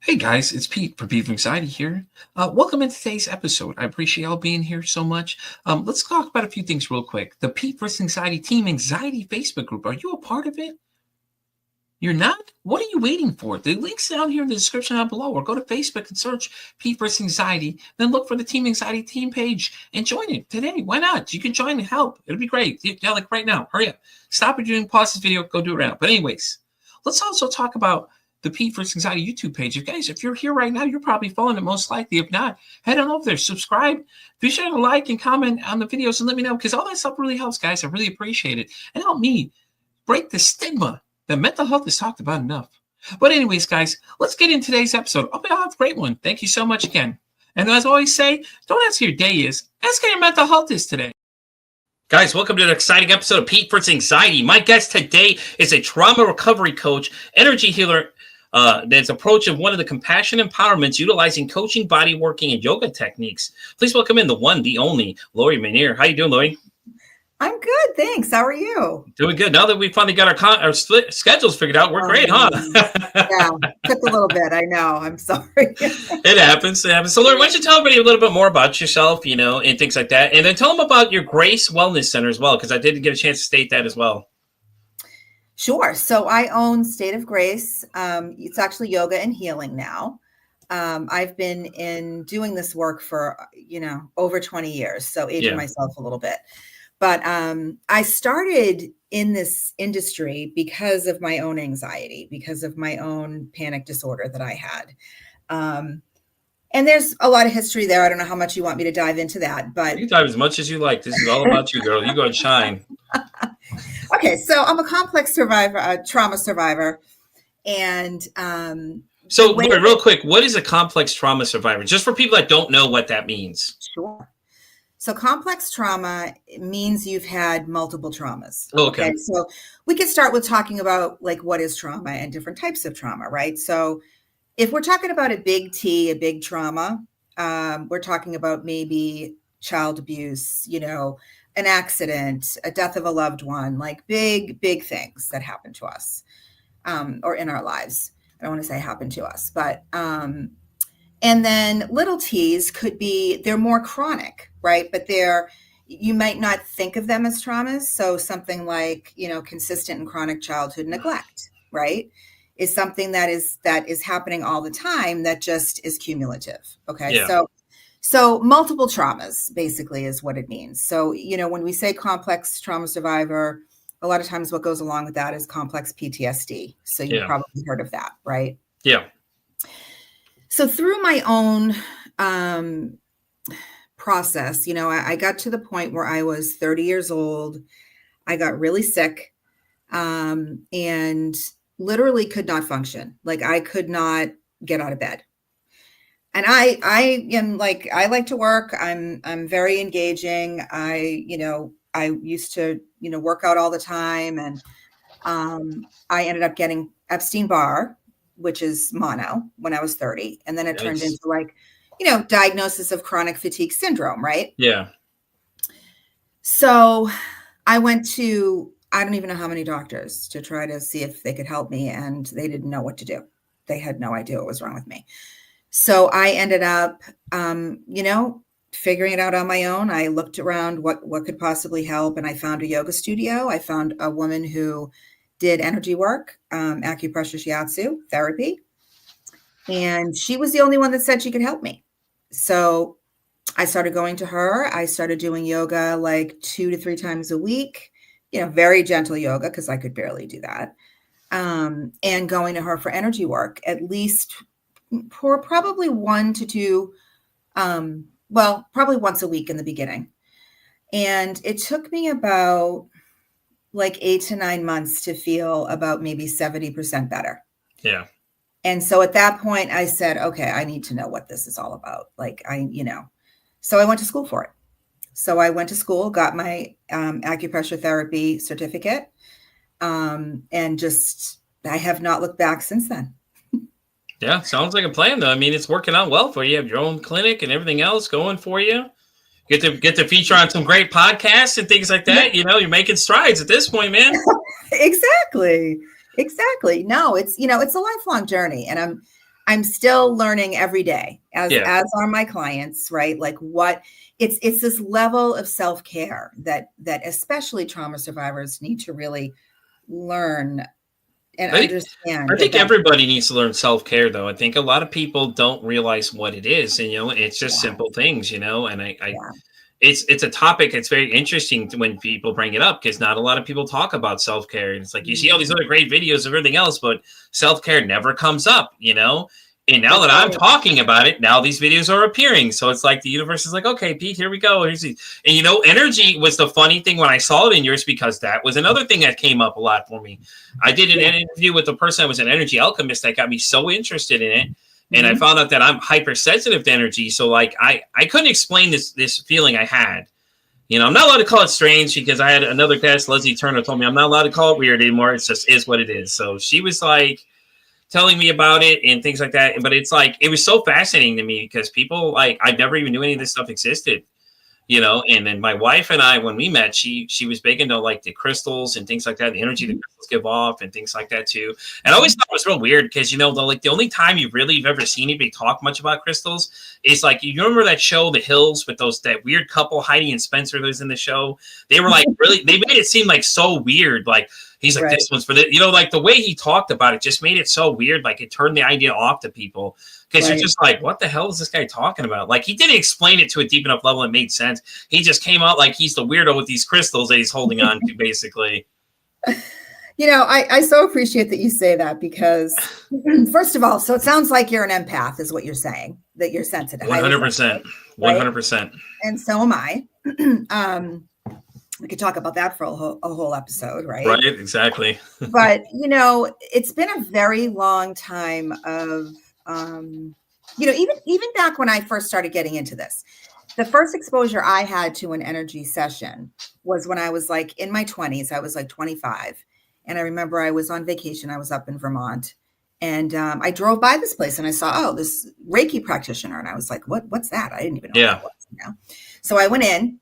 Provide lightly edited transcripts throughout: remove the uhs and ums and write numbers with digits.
Hey guys, it's Pete from Pete from Anxiety here. Welcome in today's episode. I appreciate y'all being here so much. Let's talk about a few things real quick. The Pete vs. Anxiety Team Anxiety Facebook group. Are you a part of it? You're not? What are you waiting for? The link's down here in the description down below, or go to Facebook and search Pete vs. Anxiety. Then look for the Team Anxiety Team page and join it today. Why not? You can join and help. It'll be great. Yeah, like right now. Hurry up. Stop what you're doing. Pause this video. Go do it right now. But anyways, let's also talk about the Pete vs. Anxiety YouTube page. If you're here right now, you're probably following it most likely. If not, head on over there, subscribe, be sure to like and comment on the videos and let me know, because all that stuff really helps, guys. I really appreciate it. And help me break the stigma that mental health is talked about enough. But anyways, guys, let's get in today's episode. I'll have a great one. Thank you so much again. And as I always say, don't ask how your day is. Ask how your mental health is today. Guys, welcome to an exciting episode of Pete vs. Anxiety. My guest today is a trauma recovery coach, energy healer, that's approach of one of the compassion empowerments utilizing coaching, body working, and yoga techniques. Please welcome in the one, the only, Lori Maher. How you doing, Lori? I'm good, thanks. How are you? Doing good. Now that we finally got our schedules figured out, we're great, huh? Yeah, took a little bit. I know. I'm sorry. It happens. So, Lori, why don't you tell everybody a little bit more about yourself, and things like that, and then tell them about your Grace Wellness Center as well, because I did get a chance to state that as well. Sure. So I own State of Grace. It's actually yoga and healing now. I've been doing this work for, over 20 years. So aging myself a little bit. But I started in this industry because of my own anxiety, because of my own panic disorder that I had. And there's a lot of history there. I don't know how much you want me to dive into that, but you dive as much as you like. This is all about you, girl. You go and shine. Okay, so I'm a complex survivor, a trauma survivor, and so real quick, what is a complex trauma survivor? Just for people that don't know what that means. Sure. So complex trauma means you've had multiple traumas. Okay. So we could start with talking about what is trauma and different types of trauma, right? So if we're talking about a big T, a big trauma, we're talking about maybe child abuse, an accident, a death of a loved one, like big things that happen to us or in our lives. I don't want to say happen to us, but and then little T's could be, they're more chronic, right? But you might not think of them as traumas. So something like, consistent and chronic childhood neglect, right? Is something that is happening all the time that just is cumulative. Okay. Yeah. So multiple traumas basically is what it means. So, when we say complex trauma survivor, a lot of times what goes along with that is complex PTSD. So you've probably heard of that, right? Yeah. So through my own process, I got to the point where I was 30 years old. I got really sick and literally could not function. I could not get out of bed. And I am I like to work. I'm very engaging. I used to, work out all the time. And I ended up getting Epstein-Barr, which is mono, when I was 30. And then it turned into diagnosis of chronic fatigue syndrome, right? Yeah. So I went to, I don't even know how many doctors to try to see if they could help me. And they didn't know what to do. They had no idea what was wrong with me. So I ended up, figuring it out on my own. I looked around what could possibly help. And I found a yoga studio. I found a woman who did energy work, Acupressure Shiatsu therapy. And she was the only one that said she could help me. So I started going to her. I started doing yoga 2 to 3 times a week, very gentle yoga because I could barely do that. And going to her for energy work, at least for probably 1 to 2, probably once a week in the beginning. And it took me about 8 to 9 months to feel about maybe 70% better. Yeah. And so at that point I said, okay, I need to know what this is all about. So I went to school for it. So I went to school, got my acupressure therapy certificate, and just, I have not looked back since then. Yeah, sounds like a plan, though. I mean, it's working out well for you. You have your own clinic and everything else going for you. Get to feature on some great podcasts and things like that. You're making strides at this point, man. Exactly. No, it's, it's a lifelong journey, and I'm still learning every day, as Yeah. are my clients, right? Like what it's this level of self-care that especially trauma survivors need to really learn and I understand think that everybody needs to learn self-care, though. I think a lot of people don't realize what it is, and it's just yeah, simple things, and I yeah. it's a topic that's very interesting when people bring it up, because not a lot of people talk about self-care. And it's like you see all these Mhm. other great videos of everything else, but self-care never comes up. And now That's that I'm right. talking about it, now these videos are appearing. So it's like the universe is like, okay, Pete, here we go. And energy was the funny thing when I saw it in yours, because that was another thing that came up a lot for me. I did an Yeah. interview with a person that was an energy alchemist that got me so interested in it. And I Mhm. found out that I'm hypersensitive to energy. So like I couldn't explain this feeling I had. I'm not allowed to call it strange, because I had another guest, Leslie Turner, told me I'm not allowed to call it weird anymore. It's just is what it is. So she was like telling me about it and things like that. But it's like, it was so fascinating to me, because people, like, I never even knew any of this stuff existed. And then my wife and I, when we met, she was big into like the crystals and things like that, the energy the Mhm. crystals give off and things like that too. And I always Mhm. thought it was real weird, because the only time you've ever seen anybody talk much about crystals is like, you remember that show The Hills, with that weird couple, Heidi and Spencer, that was in the show. They were like, really, they made it seem like so weird, like he's like, Right. this one's for the, like the way he talked about it just made it so weird, like it turned the idea off to people. Because you're Right. just like, what the hell is this guy talking about? Like, he didn't explain it to a deep enough level. It made sense. He just came out like he's the weirdo with these crystals that he's holding on to, basically. I so appreciate that you say that, because first of all, so it sounds like you're an empath, is what you're saying, that you're sensitive, highly sensitive, 100%. right? 100%. And so am I. We could talk about that for a whole episode, right? Right? Exactly. But it's been a very long time of even back when I first started getting into this. The first exposure I had to an energy session was when I was like in my 20s. I was like 25. And I remember I was on vacation. I was up in Vermont. And I drove by this place and I saw, oh, this Reiki practitioner. And I was like, what's that? I didn't even know what Yeah. that was. So I went in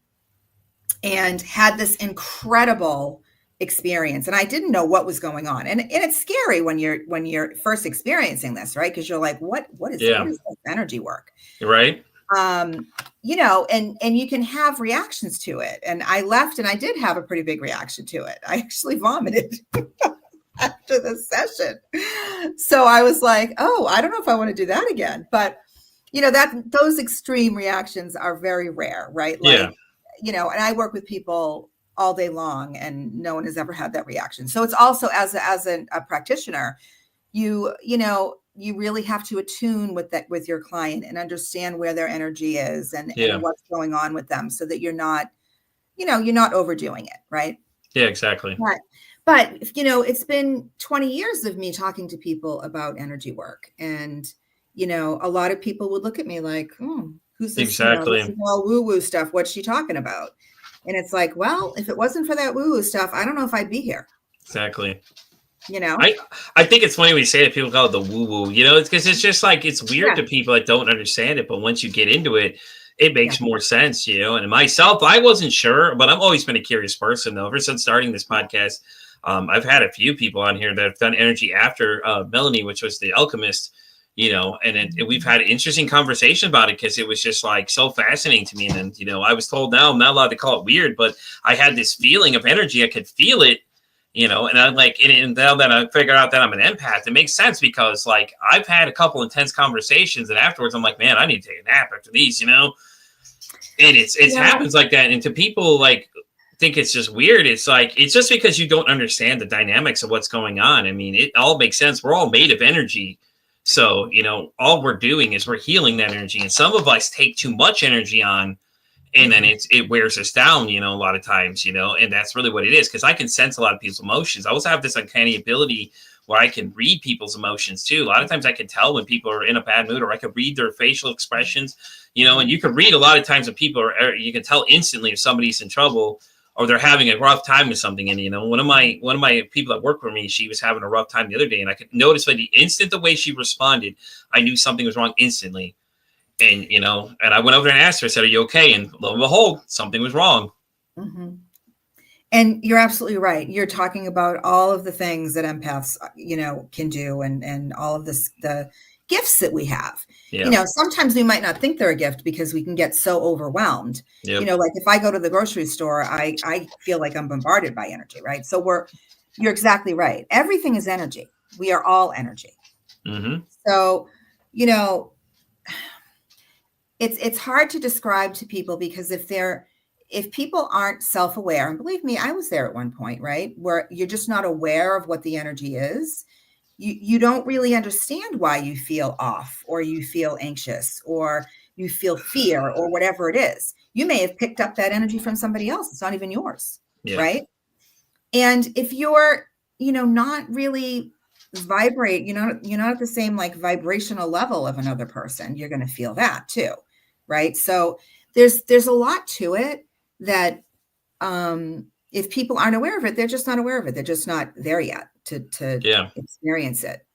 and had this incredible experience, and I didn't know what was going on. And it's scary when you're first experiencing this, right? Because you're like, what is Yeah. this energy work? Right? And you can have reactions to it. And I left and I did have a pretty big reaction to it. I actually vomited after the session. So I was like, oh, I don't know if I want to do that again. But that those extreme reactions are very rare, right? Yeah. Like, and I work with people all day long and no one has ever had that reaction. So it's also, as a practitioner, you really have to attune with your client and understand where their energy is and Yeah. what's going on with them, so that you're not overdoing it, right? Yeah, exactly. But it's been 20 years of me talking to people about energy work, and a lot of people would look at me like, who's this? This Exactly. is all woo-woo stuff. What's she talking about? And it's like, well, if it wasn't for that woo-woo stuff, I don't know if I'd be here. Exactly. You know? I think it's funny when you say that people call it the woo woo. It's because it's just like, it's weird Yeah. to people that don't understand it. But once you get into it, it Yeah. makes more sense. And myself, I wasn't sure, but I've always been a curious person, though. Ever since starting this podcast, I've had a few people on here that have done energy after Melanie, which was the alchemist. And we've had interesting conversation about it, because it was just like so fascinating to me. And then, I was told now I'm not allowed to call it weird, but I had this feeling of energy. I could feel it. And I'm like, and now that I figured out that I'm an empath, it makes sense, because like I've had a couple intense conversations, and afterwards I'm like, man, I need to take a nap after these. And it Yeah. happens like that. And to people like think it's just weird, it's like, it's just because you don't understand the dynamics of what's going on. I mean, it all makes sense. We're all made of energy. So, all we're doing is we're healing that energy. And some of us take too much energy on, and then it wears us down, a lot of times, and that's really what it is. Because I can sense a lot of people's emotions. I also have this uncanny ability where I can read people's emotions too. A lot of times I can tell when people are in a bad mood, or I can read their facial expressions, and you can read a lot of times when people you can tell instantly if somebody's in trouble or they're having a rough time with something. And one of my people that work for me, she was having a rough time the other day, and I could notice by the instant the way she responded, I knew something was wrong instantly. And, and I went over there and asked her, I said, are you okay? And lo and behold, something was wrong. Mm-hmm. And you're absolutely right. You're talking about all of the things that empaths, can do, and all of this, gifts that we have. Yeah. Sometimes we might not think they're a gift because we can get so overwhelmed. Yep. Like if I go to the grocery store, I feel like I'm bombarded by energy, right? So you're exactly right. Everything is energy. We are all energy. Mm-hmm. So, it's hard to describe to people because if people aren't self-aware, and believe me, I was there at one point, right? Where you're just not aware of what the energy is. You don't really understand why you feel off or you feel anxious or you feel fear or whatever it is. You may have picked up that energy from somebody else. It's not even yours, right? And if you're, not really you're not at the same like vibrational level of another person, you're going to feel that too, right? So there's a lot to it that if people aren't aware of it, they're just not aware of it. They're just not there yet to experience it,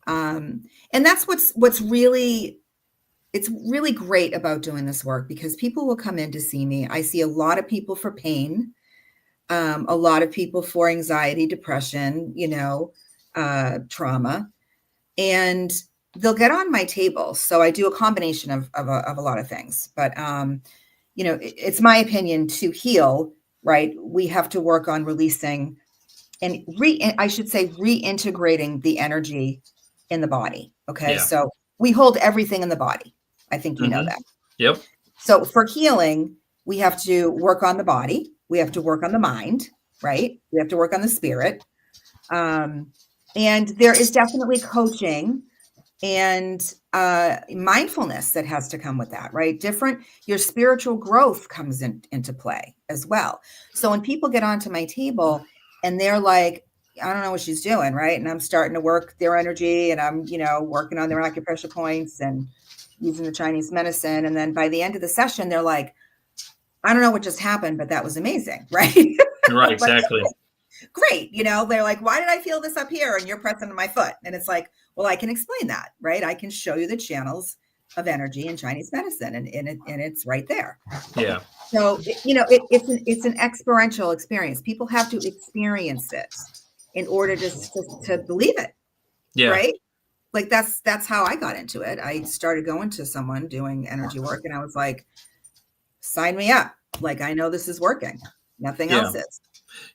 and that's what's really, it's really great about doing this work, because people will come in to see me. I see a lot of people for pain, a lot of people for anxiety, depression, trauma, and they'll get on my table. So I do a combination of a lot of things, but it's my opinion, to heal, right? We have to work on releasing and I should say reintegrating the energy in the body. Okay. Yeah. So we hold everything in the body. I think you know that. Yep. So for healing, we have to work on the body. We have to work on the mind, right? We have to work on the spirit. And there is definitely coaching and mindfulness that has to come with that, right? Your spiritual growth comes into play as well. So when people get onto my table and they're like, I don't know what she's doing, right? And I'm starting to work their energy, and I'm, working on their acupressure points and using the Chinese medicine. And then by the end of the session, they're like, I don't know what just happened, but that was amazing, right? Right, exactly. Great. They're like, why did I feel this up here? And you're pressing my foot. And it's like, well, I can explain that, right? I can show you the channels of energy in Chinese medicine, and it's right there. Yeah. So, it's an experiential experience. People have to experience it in order to believe it. Yeah. Right. Like that's how I got into it. I started going to someone doing energy work, and I was like, sign me up. Like, I know this is working. Nothing else is.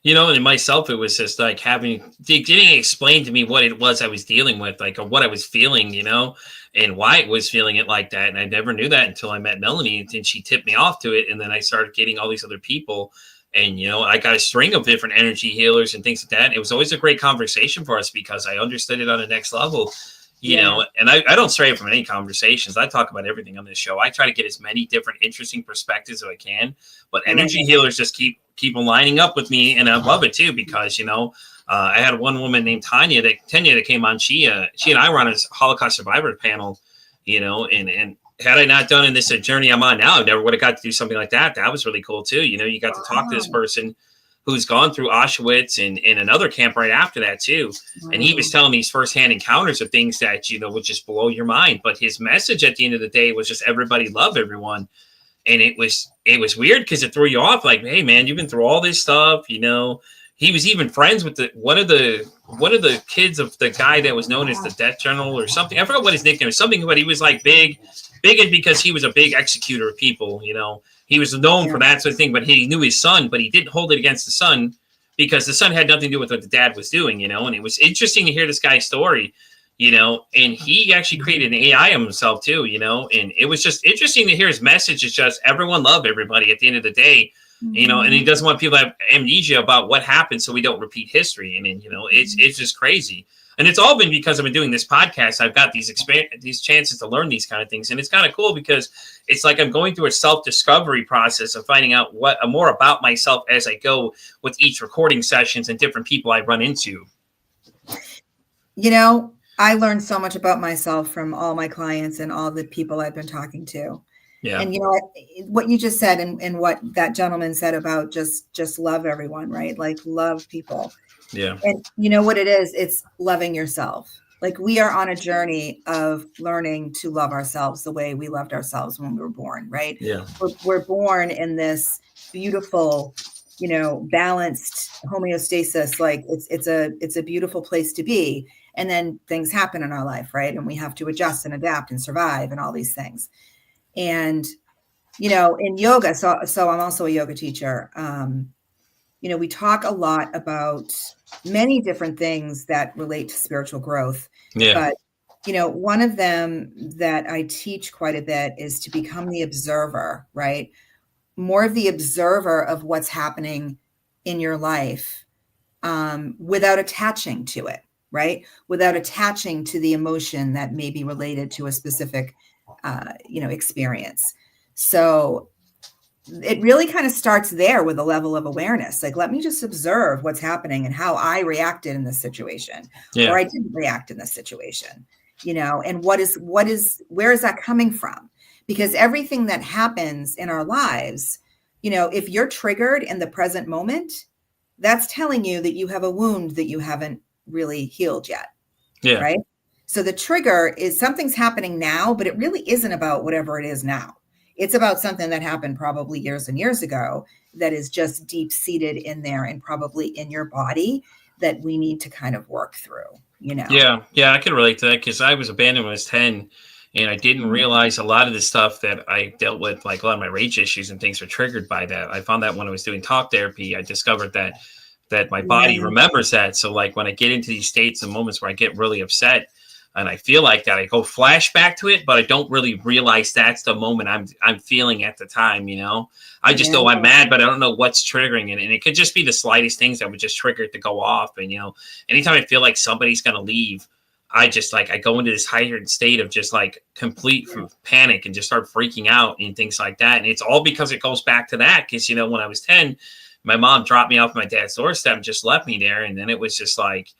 And in myself, it was just like getting explained to me what it was I was dealing with, like, or what I was feeling, and why it was feeling it like that. And I never knew that until I met Melanie, and she tipped me off to it. And then I started getting all these other people, and, I got a string of different energy healers and things like that. And it was always a great conversation for us because I understood it on the next level. And I don't stray from any conversations. I talk about everything on this show. I try to get as many different interesting perspectives as I can, but energy healers just keep lining up with me. And I love it too, because, I had one woman named Tanya that came on. She and I were on a Holocaust survivor panel, and had I not done in this journey I'm on now, I never would have got to do something like that. That was really cool too. You got to talk to this person who's gone through Auschwitz and in another camp right after that too. And he was telling me his firsthand encounters of things that, would just blow your mind. But his message at the end of the day was just everybody love everyone. And it was weird because it threw you off. Like, hey man, you've been through all this stuff, He was even friends with one of the kids of the guy that was known as the Death General or something. I forgot what his nickname was, something, but he was like big because he was a big executor of people, He was known for that sort of thing, but he knew his son, but he didn't hold it against the son because the son had nothing to do with what the dad was doing, And it was interesting to hear this guy's story, and he actually created an AI of himself too, And it was just interesting to hear his message. It's just everyone love everybody at the end of the day, and he doesn't want people to have amnesia about what happened so we don't repeat history. And then, it's just crazy. And it's all been because I've been doing this podcast. I've got these chances to learn these kind of things. And it's kind of cool because it's like I'm going through a self-discovery process of finding out more about myself as I go with each recording sessions and different people I run into. I learned so much about myself from all my clients and all the people I've been talking to. Yeah. And what you just said and what that gentleman said about just love everyone, right? Like love people. Yeah. And you know what it is? It's loving yourself. Like we are on a journey of learning to love ourselves the way we loved ourselves when we were born, right? Yeah. We're born in this beautiful, balanced homeostasis. Like it's a beautiful place to be. And then things happen in our life, right? And we have to adjust and adapt and survive and all these things. And, in yoga, so I'm also a yoga teacher. We talk a lot about many different things that relate to spiritual growth. Yeah. But, one of them that I teach quite a bit is to become the observer, right? More of the observer of what's happening in your life, without attaching to it, right? Without attaching to the emotion that may be related to a specific, experience. So it really kind of starts there with a level of awareness. Like, let me just observe what's happening and how I reacted in this situation, or I didn't react in this situation, and where is that coming from? Because everything that happens in our lives, if you're triggered in the present moment, that's telling you that you have a wound that you haven't really healed yet. Yeah. Right. So the trigger is something's happening now, but it really isn't about whatever it is now. It's about something that happened probably years and years ago that is just deep seated in there and probably in your body that we need to kind of work through, Yeah. I can relate to that because I was abandoned when I was 10 and I didn't realize a lot of the stuff that I dealt with, like a lot of my rage issues and things were triggered by that. I found that when I was doing talk therapy, I discovered that my body remembers that. So like when I get into these states and moments where I get really upset, and I feel like that, I go flashback to it, but I don't really realize that's the moment I'm feeling at the time. I just know I'm mad, but I don't know what's triggering it, and it could just be the slightest things that would just trigger it to go off. And anytime I feel like somebody's gonna leave, I just I go into this heightened state of just like complete panic and just start freaking out and things like that. And it's all because it goes back to that. Because when I was 10, my mom dropped me off at my dad's doorstep and just left me there, and then it was just like,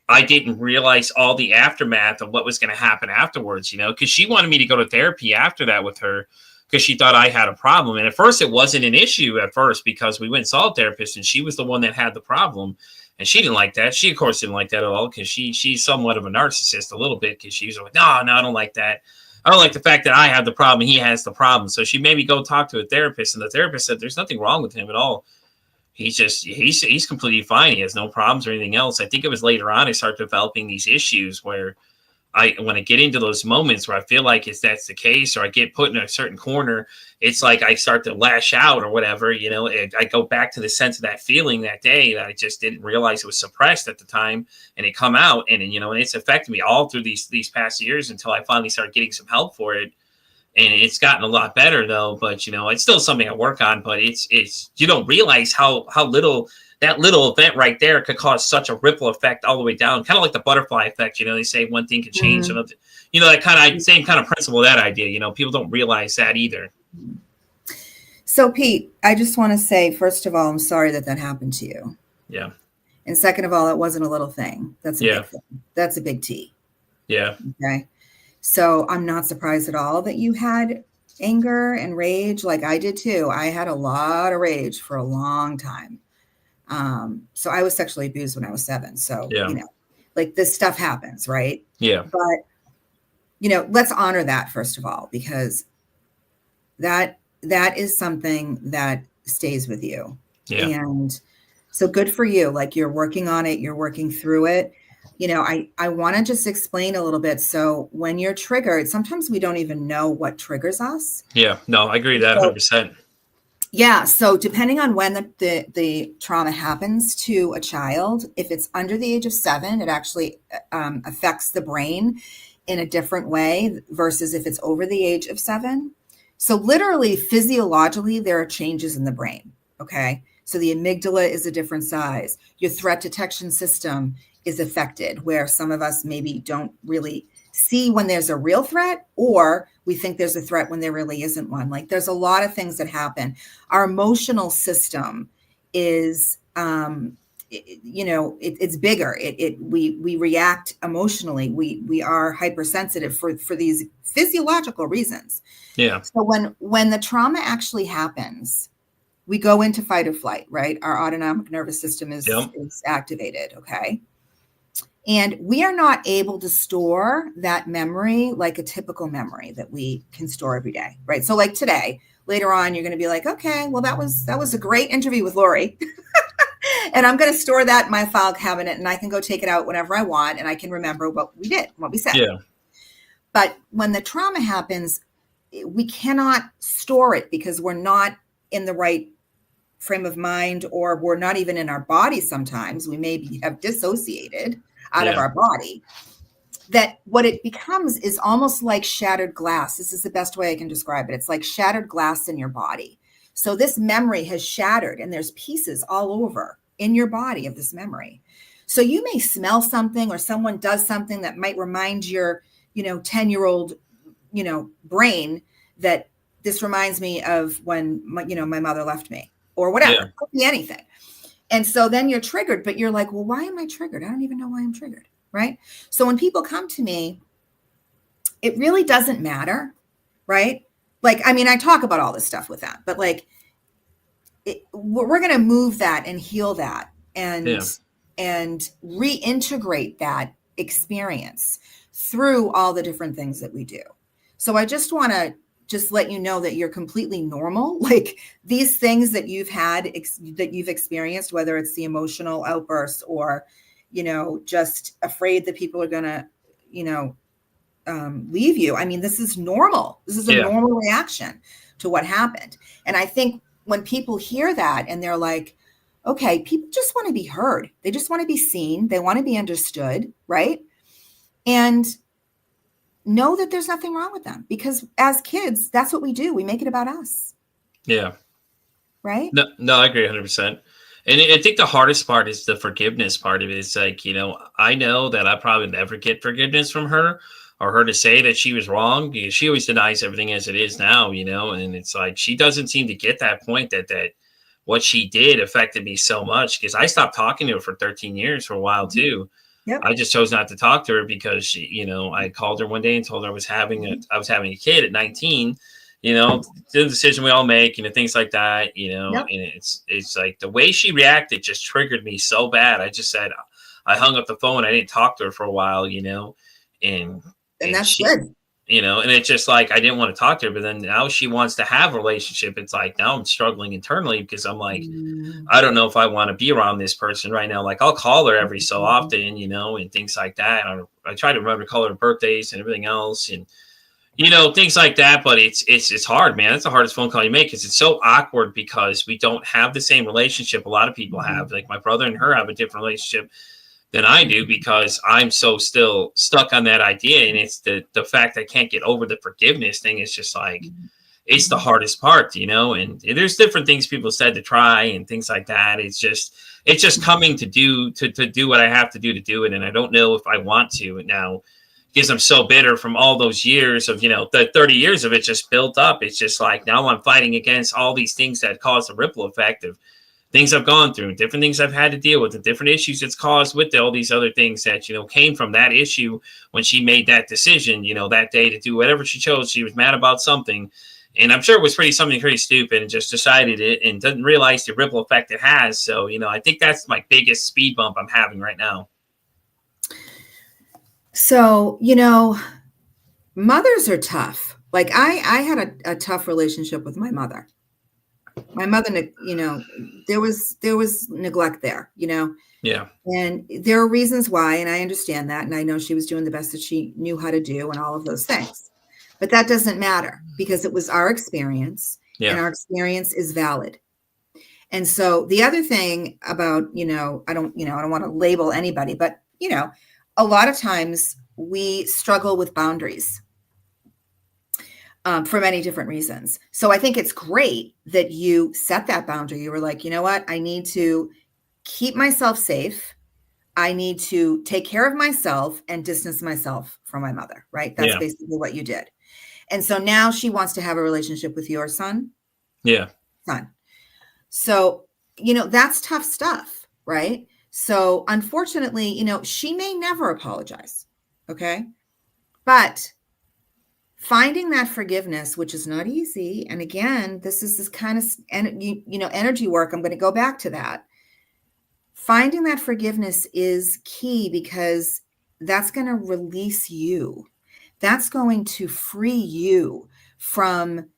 I didn't realize all the aftermath of what was going to happen afterwards, because she wanted me to go to therapy after that with her because she thought I had a problem. And at first it wasn't an issue because we went and saw a therapist and she was the one that had the problem. And she didn't like that. She, of course, didn't like that at all because she's somewhat of a narcissist a little bit because she was like, no, I don't like that. I don't like the fact that I have the problem and he has the problem. So she made me go talk to a therapist, and the therapist said there's nothing wrong with him at all. He's completely fine. He has no problems or anything else. I think it was later on I started developing these issues where when I get into those moments where I feel like that's the case, or I get put in a certain corner, it's like I start to lash out or whatever, and I go back to the sense of that feeling that day that I just didn't realize it was suppressed at the time, and it come out, and it's affected me all through these past years until I finally started getting some help for it. And it's gotten a lot better though, but it's still something I work on, but it's you don't realize how little that little event right there could cause such a ripple effect all the way down, kind of like the butterfly effect. They say one thing can change another, that kind of same kind of principle, that idea, people don't realize that either. So Pete, I just want to say, first of all, I'm sorry that happened to you. Yeah. And second of all, it wasn't a little thing. That's a big thing. That's a big T. Yeah. Okay. So I'm not surprised at all that you had anger and rage like I did too. I had a lot of rage for a long time. So I was sexually abused when I was 7. So, like this stuff happens, right? Yeah. But, let's honor that first of all, because that is something that stays with you. Yeah. And so good for you. Like you're working on it, you're working through it. I want to just explain a little bit. So when you're triggered, sometimes we don't even know what triggers us. Yeah, no, I agree with that 100%. Yeah. So depending on when the trauma happens to a child, if it's under the age of 7, it actually affects the brain in a different way versus if it's over the age of 7. So literally, physiologically, there are changes in the brain. Okay. So the amygdala is a different size. Your threat detection system is affected, where some of us maybe don't really see when there's a real threat, or we think there's a threat when there really isn't one. Like there's a lot of things that happen. Our emotional system is, it's bigger. We react emotionally. We are hypersensitive for these physiological reasons. Yeah. So when the trauma actually happens, we go into fight or flight, right? Our autonomic nervous system is activated. Okay. And we are not able to store that memory like a typical memory that we can store every day, right? So like today, later on, you're going to be like, okay, well, that was a great interview with Lori. And I'm going to store that in my file cabinet, and I can go take it out whenever I want, and I can remember what we did, what we said. Yeah. But when the trauma happens, we cannot store it because we're not in the right frame of mind, or we're not even in our body. Sometimes we maybe have dissociated out of Yeah. our body. That what it becomes is almost like shattered glass. This is the best way I can describe it. It's like shattered glass in your body. So this memory has shattered, and there's pieces all over in your body of this memory. So you may smell something, or someone does something that might remind your 10-year-old brain that this reminds me of when my mother left me, or whatever. Yeah. It could be anything. And so then you're triggered, but you're like, well, why am I triggered? I don't even know why I'm triggered. Right. So when people come to me, it really doesn't matter. Right. Like, I mean, I talk about all this stuff with them, but like, we're going to move that and heal that and reintegrate that experience through all the different things that we do. So I just want to let you know that you're completely normal. Like these things that you've had, that you've experienced, whether it's the emotional outbursts or, just afraid that people are going to, leave you. I mean, this is normal. This is a normal reaction to what happened. And I think when people hear that and they're like, okay, people just want to be heard. They just want to be seen. They want to be understood. Right. And know that there's nothing wrong with them, because as kids, that's what we do. We make it about us. Yeah. Right. No, I agree 100%. And I think the hardest part is the forgiveness part of it. It's like, I know that I probably never get forgiveness from her, or her to say that she was wrong, because she always denies everything as it is now, and it's like, she doesn't seem to get that point that what she did affected me so much, because I stopped talking to her for 13 years for a while too. Yep. I just chose not to talk to her because she, I called her one day and told her I was having a kid at 19, the decision we all make, things like that, Yep. and it's like the way she reacted just triggered me so bad. I just said, I hung up the phone. I didn't talk to her for a while, and that's she, good. and it's just like, I didn't want to talk to her, but then now she wants to have a relationship. It's like, now I'm struggling internally because I'm like, I don't know if I want to be around this person right now. Like I'll call her every so often, and things like that. I try to remember to call her birthdays and everything else, and things like that. But it's hard, man. It's the hardest phone call you make, because it's so awkward, because we don't have the same relationship a lot of people have. Like my brother and her have a different relationship than I do, because I'm so still stuck on that idea. And it's the fact I can't get over the forgiveness thing. It's just like, it's the hardest part, and there's different things people said to try and things like that. It's just coming to do what I have to do it. And I don't know if I want to now, because I'm so bitter from all those years of, the 30 years of it just built up. It's just like, now I'm fighting against all these things that cause a ripple effect of things I've gone through, different things I've had to deal with, and different issues it's caused with all these other things that, came from that issue when she made that decision, that day to do whatever she chose. She was mad about something. And I'm sure it was something pretty stupid, and just decided it and doesn't realize the ripple effect it has. So, I think that's my biggest speed bump I'm having right now. So, mothers are tough. Like I had a tough relationship with my mother. My mother, there was neglect there, Yeah. And there are reasons why, and I understand that. And I know she was doing the best that she knew how to do and all of those things. But that doesn't matter, because it was our experience, and our experience is valid. And so the other thing about, I don't want to label anybody, but, a lot of times we struggle with boundaries for many different reasons. So I think it's great that you set that boundary. You were like, you know what? I need to keep myself safe. I need to take care of myself and distance myself from my mother, right? That's basically what you did. And so now she wants to have a relationship with your son. Yeah. Son. So, that's tough stuff, right? So unfortunately, she may never apologize. Okay. But finding that forgiveness, which is not easy. And again, this is this kind of, energy work. I'm going to go back to that. Finding that forgiveness is key, because that's going to release you. That's going to free you from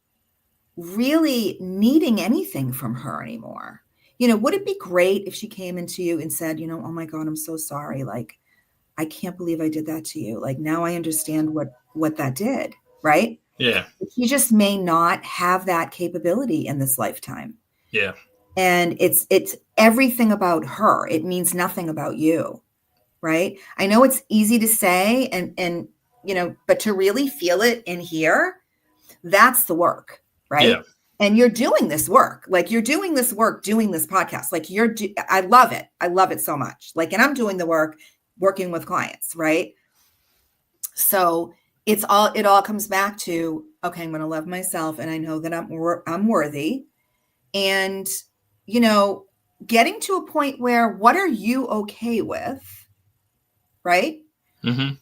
really needing anything from her anymore. would it be great if she came into you and said, oh my God, I'm so sorry. Like, I can't believe I did that to you. Like, now I understand what that did. Right. Yeah. She just may not have that capability in this lifetime. Yeah. And it's everything about her. It means nothing about you. Right. I know it's easy to say and but to really feel it in here, that's the work. Right. Yeah. And you're doing this work, like you're doing this work, doing this podcast, like I love it. I love it so much. Like, and I'm doing the work, working with clients. Right. So it all comes back to, okay, I'm going to love myself. And I know that I'm worthy. And, getting to a point where, what are you okay with? Right. Mm-hmm.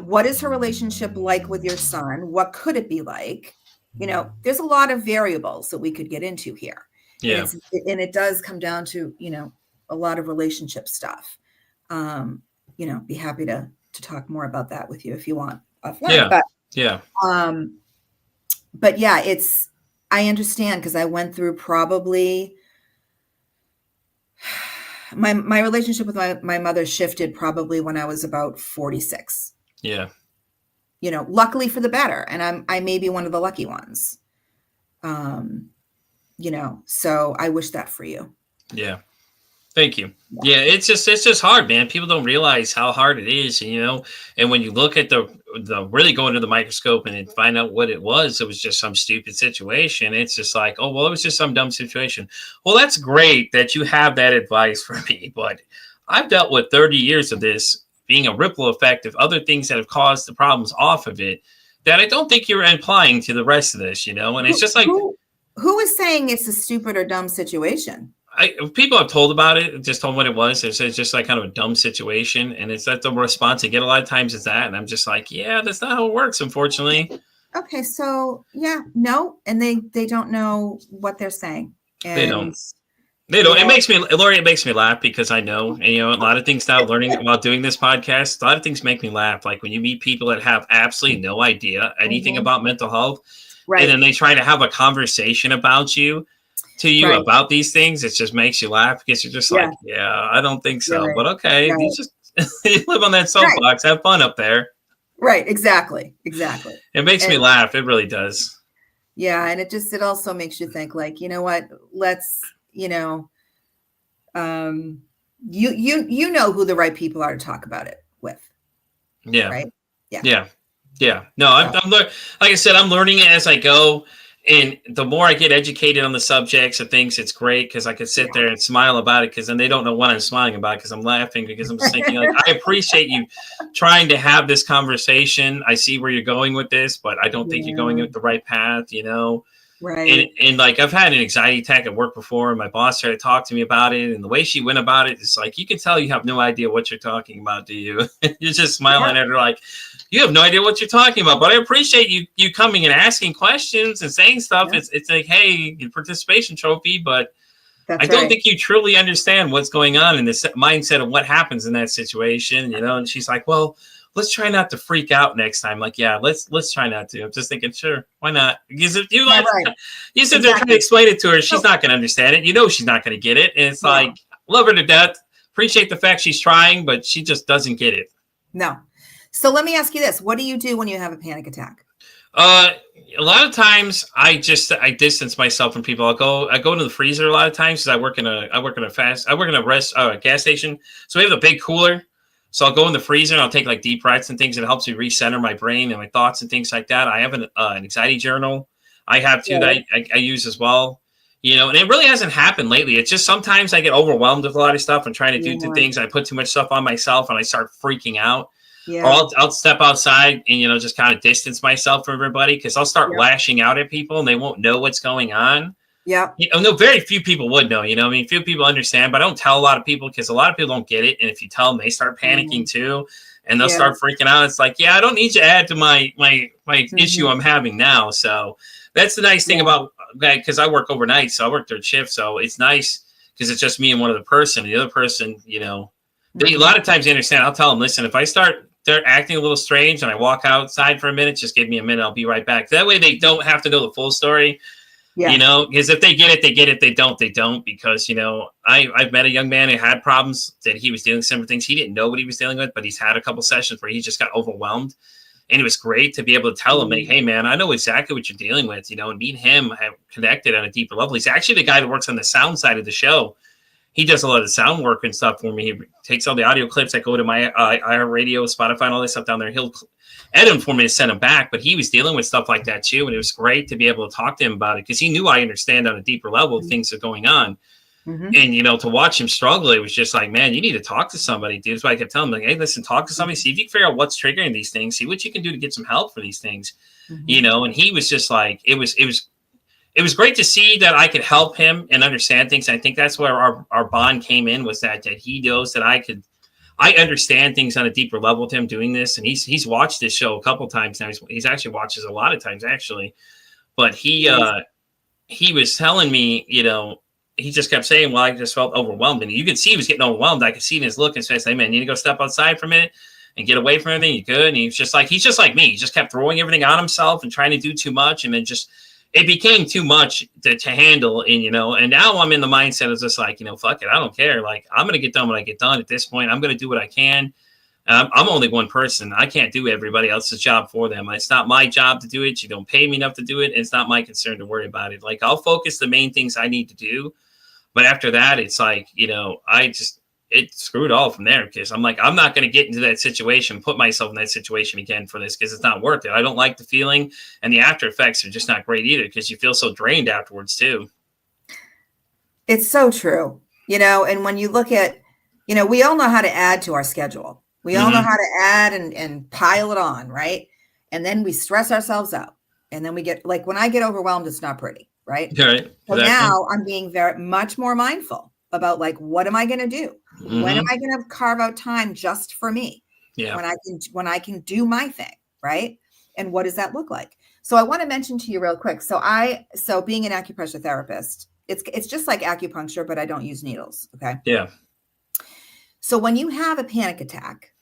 What is her relationship like with your son? What could it be like? There's a lot of variables that we could get into here. Yeah. And it does come down to, a lot of relationship stuff. Be happy to talk more about that with you if you want offline. Yeah. But, yeah. But yeah, I understand, because I went through probably my relationship with my mother shifted probably when I was about 46. Yeah. Luckily for the better. And I may be one of the lucky ones. So I wish that for you. Yeah. Thank you. Yeah. It's just hard, man. People don't realize how hard it is. And when you look at the really go under the microscope and find out what it was just some stupid situation. It's just like, oh, well, it was just some dumb situation. Well, that's great that you have that advice for me, but I've dealt with 30 years of this being a ripple effect of other things that have caused the problems off of it that I don't think you're implying to the rest of this, and it's just like, who is saying it's a stupid or dumb situation? People have told about it, just told what it was. It's just like kind of a dumb situation. And it's that the response I get a lot of times is that. And I'm just like, yeah, that's not how it works, unfortunately. Okay. So yeah, no. And they don't know what they're saying. And they don't. It makes me, Lori, it makes me laugh because I know, and, a lot of things now learning about doing this podcast, a lot of things make me laugh. Like when you meet people that have absolutely no idea anything about mental health, right, and then they try to have a conversation about you about these things, it just makes you laugh because you're just like, yeah, I don't think so. Right. But okay, you just you live on that soapbox, have fun up there. Right, exactly. It makes me laugh. It really does. Yeah, and it also makes you think, like, you know what, let's, you know who the right people are to talk about it with. Yeah. Right? Yeah. No, I'm like I said, I'm learning it as I go. And the more I get educated on the subjects and things, it's great because I can sit there and smile about it because then they don't know what I'm smiling about because I'm laughing because I'm just thinking, like, I appreciate you trying to have this conversation. I see where you're going with this, but I don't think you're going with the right path, Right. And like I've had an anxiety attack at work before, and my boss tried to talk to me about it. And the way she went about it, it's like, you can tell you have no idea what you're talking about, do you? You're just smiling at her like, you have no idea what you're talking about, but I appreciate you coming and asking questions and saying stuff. Yeah. It's like, hey, participation trophy, but I don't think you truly understand what's going on in this mindset of what happens in that situation, And she's like, well, let's try not to freak out next time. Like, yeah, let's try not to. I'm just thinking, sure, why not? Because if you you sit there trying to explain it to her, she's not going to understand it. She's not going to get it. And it's like, love her to death. Appreciate the fact she's trying, but she just doesn't get it. No. So let me ask you this. What do you do when you have a panic attack? A lot of times I distance myself from people. I go into the freezer a lot of times because I work in a gas station. So we have a big cooler. So I'll go in the freezer and I'll take like deep breaths and things. And it helps me recenter my brain and my thoughts and things like that. I have an anxiety journal. I have two that I use as well. And it really hasn't happened lately. It's just sometimes I get overwhelmed with a lot of stuff and trying to do things. I put too much stuff on myself and I start freaking out. Yeah. Or I'll step outside and, just kind of distance myself from everybody because I'll start lashing out at people and they won't know what's going on. Yeah. No, very few people would know, few people understand, but I don't tell a lot of people because a lot of people don't get it. And if you tell them, they start panicking too, and they'll start freaking out. It's like, I don't need you to add to my issue I'm having now. So that's the nice thing about that, because I work overnight. So I work third shift. So it's nice because it's just me and one other person. The other person, they, a lot of times they understand. I'll tell them, listen, if they're acting a little strange and I walk outside for a minute, just give me a minute. I'll be right back. That way they don't have to know the full story. Yeah. Because if they get it, they get it. They don't. Because, I've met a young man who had problems that he was dealing with some things. He didn't know what he was dealing with, but he's had a couple sessions where he just got overwhelmed. And it was great to be able to tell him, like, hey, man, I know exactly what you're dealing with. And me and him have connected on a deeper level. He's actually the guy that works on the sound side of the show. He does a lot of sound work and stuff for me. He takes all the audio clips that go to my iHeartRadio, Spotify, and all this stuff down there. He'll edit them for me to send them back. But he was dealing with stuff like that too. And it was great to be able to talk to him about it because he knew I understand on a deeper level things that are going on. Mm-hmm. And, to watch him struggle, it was just like, man, you need to talk to somebody, dude. That's why I kept telling him, like, hey, listen, talk to somebody, see if you can figure out what's triggering these things, see what you can do to get some help for these things, and he was just like, it was great to see that I could help him and understand things. And I think that's where our bond came in, was that he knows that I understand things on a deeper level with him doing this. And he's watched this show a couple times now. He's actually watches a lot of times actually, but he was telling me, he just kept saying, well, I just felt overwhelmed. And you could see he was getting overwhelmed. I could see in his look and say, hey, man, you need to go step outside for a minute and get away from everything. You good? And he's just like me. He just kept throwing everything on himself and trying to do too much. And then it became too much to handle. And now I'm in the mindset of just like, fuck it. I don't care. Like, I'm going to get done when I get done at this point. I'm going to do what I can. I'm only one person. I can't do everybody else's job for them. It's not my job to do it. You don't pay me enough to do it. It's not my concern to worry about it. Like, I'll focus the main things I need to do. But after that, it's like, it screwed all from there, because I'm like, I'm not going to get into that situation, put myself in that situation again for this, because it's not worth it. I don't like the feeling, and the after effects are just not great either, because you feel so drained afterwards too. It's so true. And when you look at, we all know how to add to our schedule. We all know how to add and pile it on, right? And then we stress ourselves out. And then we get, like, when I get overwhelmed, it's not pretty, right? Right. So now I'm being very much more mindful about, like, what am I going to do? When am I going to carve out time just for me? Yeah. When I can do my thing, right? And what does that look like? So I want to mention to you real quick. So being an acupressure therapist, it's just like acupuncture, but I don't use needles. Okay. Yeah. So when you have a panic attack,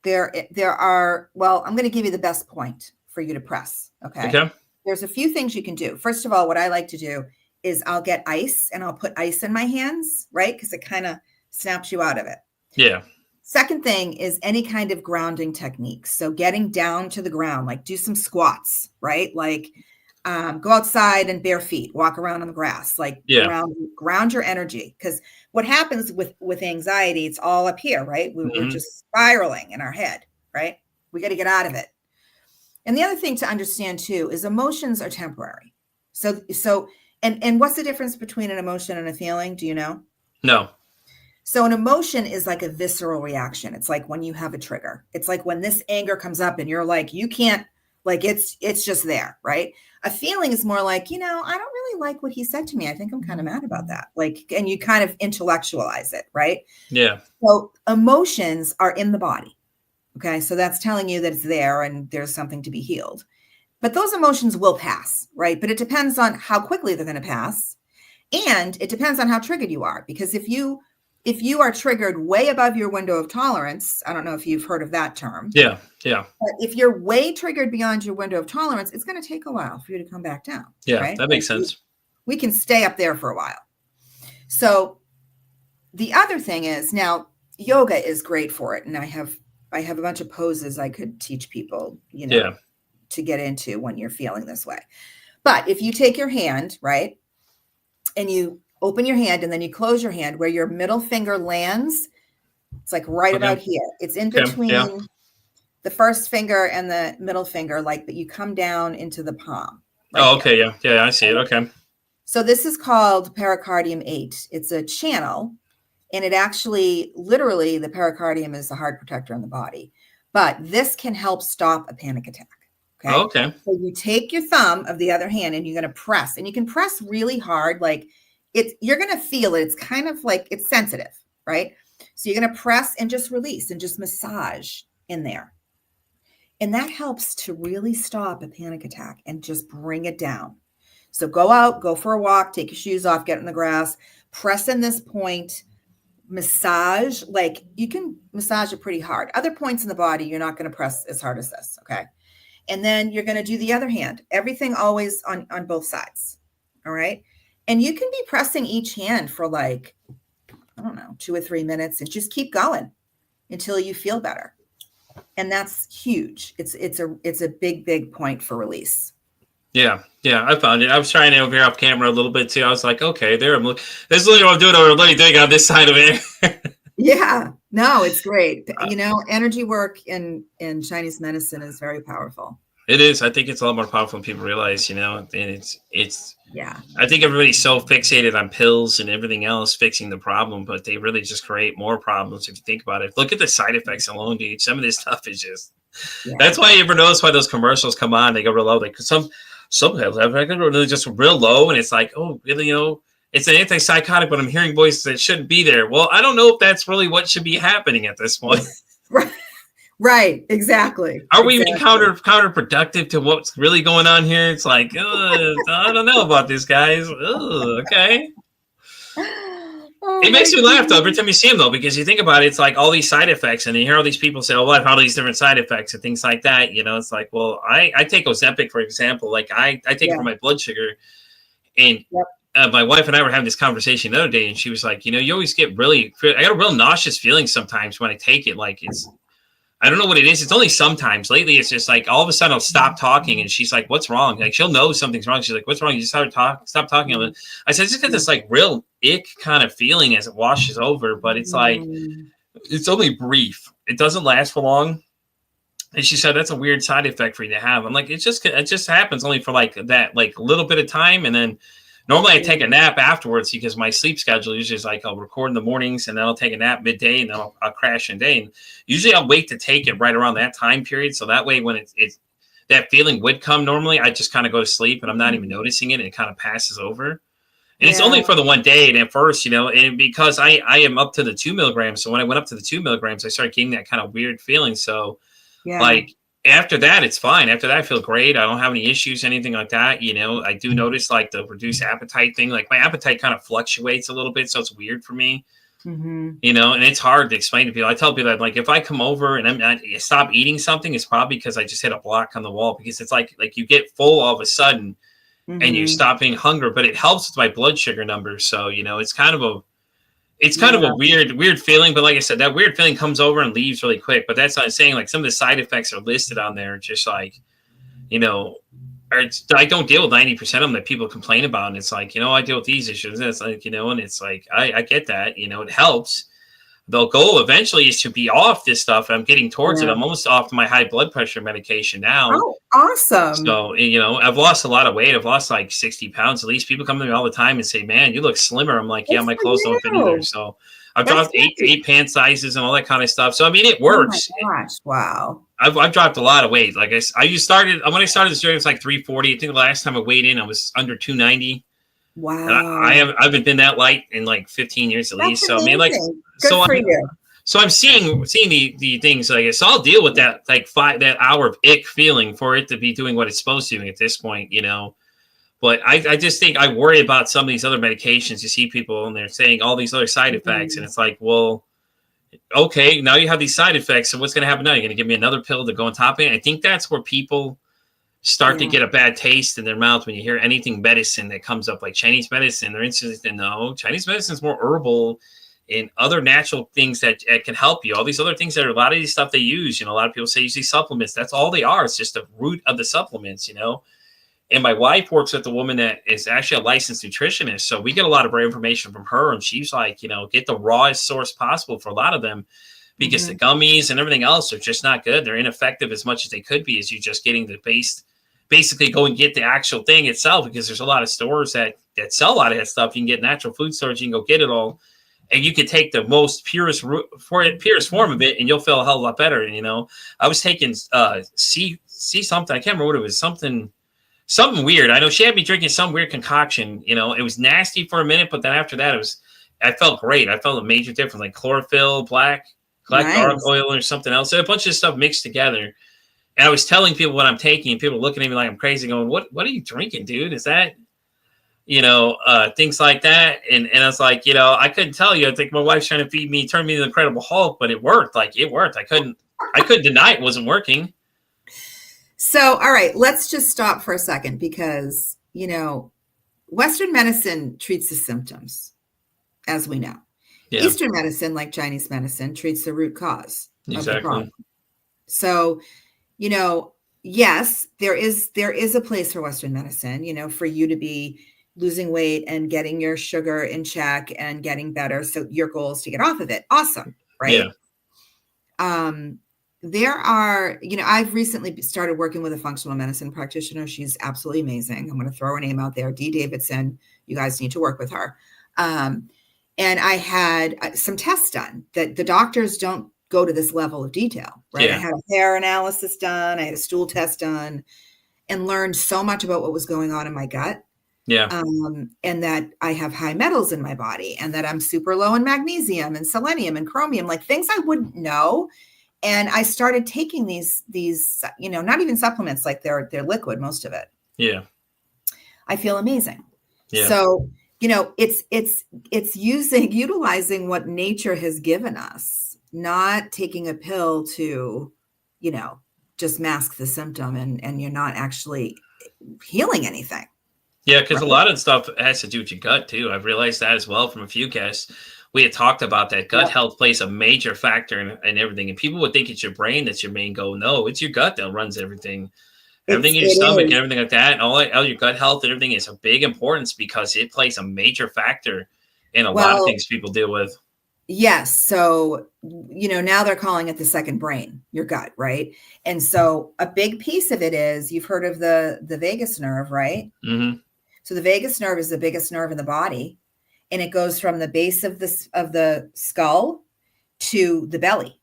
there are, well, I'm going to give you the best point for you to press. Okay. There's a few things you can do. First of all, what I like to do is I'll get ice and I'll put ice in my hands, right? Because it kind of snaps you out of it. Yeah. Second thing is any kind of grounding techniques. So getting down to the ground, like do some squats, right? Like go outside and bare feet, walk around on the grass, like ground your energy. Because what happens with anxiety, it's all up here, right? We're just spiraling in our head, right? We got to get out of it. And the other thing to understand too is emotions are temporary. So what's the difference between an emotion and a feeling? Do you know? No. So an emotion is like a visceral reaction. It's like when you have a trigger. It's like when this anger comes up and you're like, you can't, like, it's just there, right? A feeling is more like, I don't really like what he said to me. I think I'm kind of mad about that. Like, and you kind of intellectualize it, right? Yeah. So emotions are in the body. Okay. So that's telling you that it's there and there's something to be healed. But those emotions will pass, right? But it depends on how quickly they're going to pass. And it depends on how triggered you are. Because if you are triggered way above your window of tolerance, I don't know if you've heard of that term. Yeah. Yeah. But if you're way triggered beyond your window of tolerance, it's going to take a while for you to come back down. Yeah. Right? That makes sense. We can stay up there for a while. So the other thing is, now yoga is great for it. And I have a bunch of poses I could teach people, to get into when you're feeling this way. But if you take your hand, right, and you open your hand and then you close your hand where your middle finger lands, it's like right about here. It's in between the first finger and the middle finger, like, but you come down into the palm. Right okay. Here. Yeah. I see it. Okay. So this is called pericardium 8. It's a channel, and it actually, literally, the pericardium is the heart protector in the body. But this can help stop a panic attack. Okay. Okay. So you take your thumb of the other hand and you're going to press, and you can press really hard. Like you're going to feel it. It's kind of like, it's sensitive, right? So you're going to press and just release and just massage in there. And that helps to really stop a panic attack and just bring it down. So go out, go for a walk, take your shoes off, get in the grass, press in this point, massage. Like, you can massage it pretty hard. Other points in the body, you're not going to press as hard as this. Okay. And then you're going to do the other hand, everything always on both sides. All right. And you can be pressing each hand for like, I don't know, 2 or 3 minutes and just keep going until you feel better. And that's huge. It's a big point for release. Yeah, I found it. I was trying it over here off camera a little bit too. I was like, okay, there I'm looking. This is literally what I'm doing over the thing on this side of it. Yeah, no, it's great. Energy work in Chinese medicine is very powerful. It is. I think it's a lot more powerful than people realize, and it's Yeah. I think everybody's so fixated on pills and everything else fixing the problem, but they really just create more problems if you think about it. Look at the side effects alone, dude. Some of this stuff is just that's why you ever notice why those commercials come on, they go real low. Like some pills have really just real low, and it's like, oh, really, it's an antipsychotic, but I'm hearing voices that shouldn't be there. Well, I don't know if that's really what should be happening at this point. Right, exactly. Are we being counterproductive to what's really going on here? It's like, I don't know about this, guys. Okay. Oh, it makes me laugh, though, every time you see them, though, because you think about it, it's like all these side effects, and you hear all these people say, oh, I have all these different side effects and things like that. It's like, well, I take Ozempic, for example. Like, I take it for my blood sugar, and my wife and I were having this conversation the other day, and she was like, you always get I got a real nauseous feeling sometimes when I take it. Like, I don't know what it is. It's only sometimes. Lately, it's just like all of a sudden I'll stop talking, and she's like, "What's wrong?" Like she'll know something's wrong. She's like, "What's wrong?" You just stop talking. I said, "I just get this like real ick kind of feeling as it washes over, but it's like it's only brief. It doesn't last for long." And she said, "That's a weird side effect for you to have." I'm like, it just happens only for like that little bit of time, and then. Normally, I take a nap afterwards because my sleep schedule usually is like I'll record in the mornings and then I'll take a nap midday and then I'll crash in day. And usually I'll wait to take it right around that time period. So that way, when it's that feeling would come normally, I just kind of go to sleep and I'm not even noticing it. And it kind of passes over. And it's only for the one day. And at first, and because I am up to the 2 milligrams. So when I went up to the 2 milligrams, I started getting that kind of weird feeling. So like, after that, it's fine. After that, I feel great. I don't have any issues, anything like that. I do notice like the reduced appetite thing. Like my appetite kind of fluctuates a little bit, so it's weird for me. And it's hard to explain to people. I tell people that like if I come over and I stop eating something, it's probably because I just hit a block on the wall because it's like you get full all of a sudden and you stop being hungry, but it helps with my blood sugar numbers. So it's kind of a weird feeling, but like I said, that weird feeling comes over and leaves really quick. But that's what I'm saying. Like some of the side effects are listed on there, just like, I don't deal with 90% of them that people complain about. And it's like, I deal with these issues. And it's like, and it's like, I get that, it helps. The goal eventually is to be off this stuff. I'm getting towards it. I'm almost off my high blood pressure medication now. Oh, awesome. So, I've lost a lot of weight. I've lost like 60 pounds. At least people come to me all the time and say, man, you look slimmer. I'm like, yeah, my clothes don't fit either. So I've dropped eight pant sizes and all that kind of stuff. So, I mean, it works. Oh my gosh. Wow. I've dropped a lot of weight. Like when I started this journey, it was like 340. I think the last time I weighed in, I was under 290. Wow. I haven't been that light in like 15 years at least. So, I mean, like, good for you. So I'm seeing the things, I guess. So I'll deal with that, like that hour of ick feeling for it to be doing what it's supposed to at this point, But I just think I worry about some of these other medications. You see people and they're saying all these other side effects. And it's like, well, okay, now you have these side effects. So what's going to happen now? You're going to give me another pill to go on top of it? I think that's where people start to get a bad taste in their mouth when you hear anything medicine that comes up, like Chinese medicine. They're interested in, no, Chinese medicine is more herbal and other natural things that can help you. All these other things that are a lot of these stuff they use, a lot of people say use these supplements. That's all they are. It's just the root of the supplements, And my wife works with a woman that is actually a licensed nutritionist. So we get a lot of information from her. And she's like, get the rawest source possible for a lot of them because the gummies and everything else are just not good. They're ineffective as much as they could be as you just getting the basically go and get the actual thing itself, because there's a lot of stores that sell a lot of that stuff. You can get natural food stores. You can go get it all. And you can take the most purest form of it, and you'll feel a hell of a lot better. I was taking see something. I can't remember what it was. Something weird. I know she had me drinking some weird concoction. It was nasty for a minute, but then after that, I felt great. I felt a major difference, like chlorophyll, black garlic oil, or something else. So a bunch of stuff mixed together. And I was telling people what I'm taking, and people looking at me like I'm crazy, going, "What are you drinking, dude? Is that?" Things like that. And I was like, I couldn't tell you. I think my wife's trying to turn me into the Incredible Hulk, but it worked. Like it worked. I couldn't deny it wasn't working. So, all right, let's just stop for a second because, Western medicine treats the symptoms, as we know. Yeah, Eastern medicine, like Chinese medicine, treats the root cause of the exactly. problem. So, you know, yes, there is a place for Western medicine, for you to be losing weight and getting your sugar in check and getting better. So your goal is to get off of it. Awesome, Yeah, right? There are, I've recently started working with a functional medicine practitioner. She's absolutely amazing. I'm going to throw her name out there, Dee Davidson. You guys need to work with her. And I had some tests done that the doctors don't go to this level of detail, right? I yeah, had a hair analysis done. I had a stool test done and learned so much about what was going on in my gut. yeah, And that I have high metals in my body and that I'm super low in magnesium and selenium and chromium, like things I wouldn't know. And I started taking these, not even supplements, like they're liquid, most of it. yeah, I feel amazing. yeah. So, it's utilizing what nature has given us, not taking a pill to, just mask the symptom and you're not actually healing anything. Yeah, because Right? a lot of stuff has to do with your gut too. I've realized that as well from a few guests. We had talked about that gut Yep. health plays a major factor in everything. And people would think it's your brain that's your main goal. No, it's your gut that runs everything. Everything in It your stomach and is. everything like that, and all your gut health and everything is a big importance because it plays a major factor in a lot of Well, things people deal with. yes. So, now they're calling it the second brain, your gut, right? And so a big piece of it is you've heard of the vagus nerve, right? Hmm. So the vagus nerve is the biggest nerve in the body, and it goes from the base of the skull to the belly.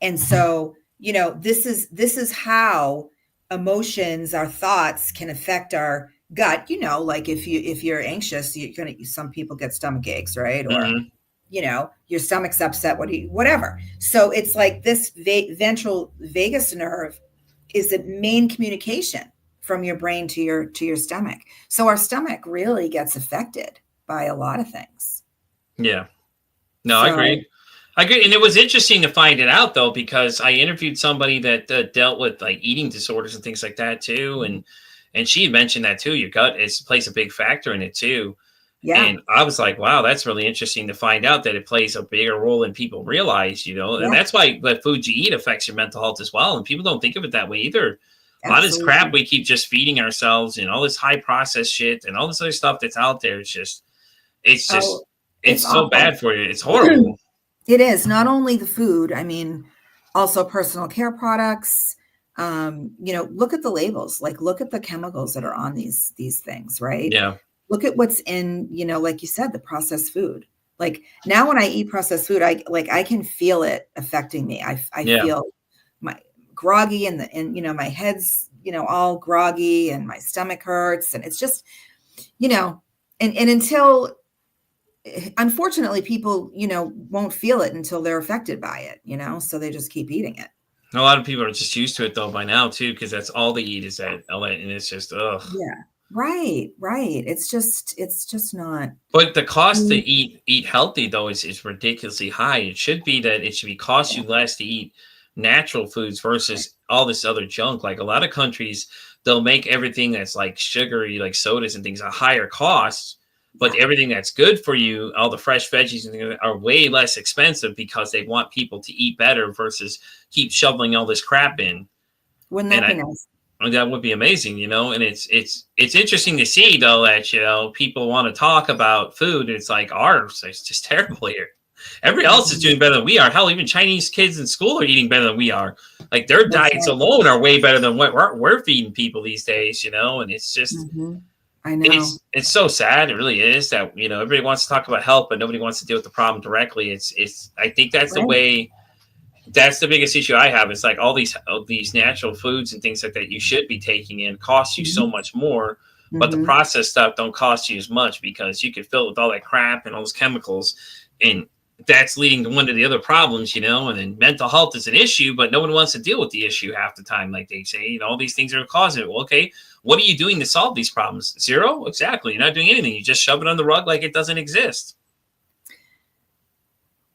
And so, this is how emotions, our thoughts can affect our gut. Like if you're anxious, some people get stomach aches, right? Or Hmm. your stomach's upset, whatever. So it's like this ventral vagus nerve is the main communication from your brain to your stomach. So our stomach really gets affected by a lot of things. Yeah. No, I So agree. I agree. And it was interesting to find it out though, because I interviewed somebody that dealt with like eating disorders and things like that too. And she had mentioned that too. Your gut plays a big factor in it too. yeah, And I was like, wow, that's really interesting to find out that it plays a bigger role than people realize, and yeah, that's why the food you eat affects your mental health as well. And people don't think of it that way either. A lot of this crap absolutely. we keep just feeding ourselves and all this high processed shit and all this other stuff that's out there. It's Oh, just, it's it's so awful. bad for you. It's horrible. It is not only the food, I mean, also personal care products. Look at the labels, like look at the chemicals that are on these things, right? Yeah. Look at what's in, like you said, the processed food. Like now when I eat processed food, I can feel it affecting me. I Yeah. feel my groggy and my head's, all groggy and my stomach hurts. And it's just, and until unfortunately people, won't feel it until they're affected by it, so they just keep eating it. A lot of people are just used to it though by now too, because that's all they eat is that. And it's just, ugh. Yeah. Right. It's just not. But the cost to Mm, eat healthy though is ridiculously high. It should be that it should be cost yeah, you less to eat natural foods right. versus all this other junk. Like a lot of countries, they'll make everything that's like sugary, like sodas and things, a higher cost. But Yeah. everything that's good for you, all the fresh veggies and things are way less expensive because they want people to eat better versus keep shoveling all this crap in. Wouldn't And that be I, nice? that would be amazing. And it's interesting to see though that people want to talk about food. It's like ours is just terrible here. Everybody else is Mhm. doing better than we are. Hell, even Chinese kids in school are eating better than we are. Like their That's diets right. alone are way better than what we're feeding people these days. And it's just Hmm. I know. it's so sad. It really is that everybody wants to talk about health, but nobody wants to deal with the problem directly. It's I think that's the Right. way that's the biggest issue I have. It's like all these natural foods and things like that you should be taking in cost you so Hmm. much more, but the Hmm. processed stuff don't cost you as much because you could fill it with all that crap and all those chemicals, and that's leading to one of the other problems. And then mental health is an issue, but no one wants to deal with the issue half the time. Like they say, all these things are causing it. Well, okay, what are you doing to solve these problems? Zero, exactly. You're not doing anything. You just shove it on the rug like it doesn't exist.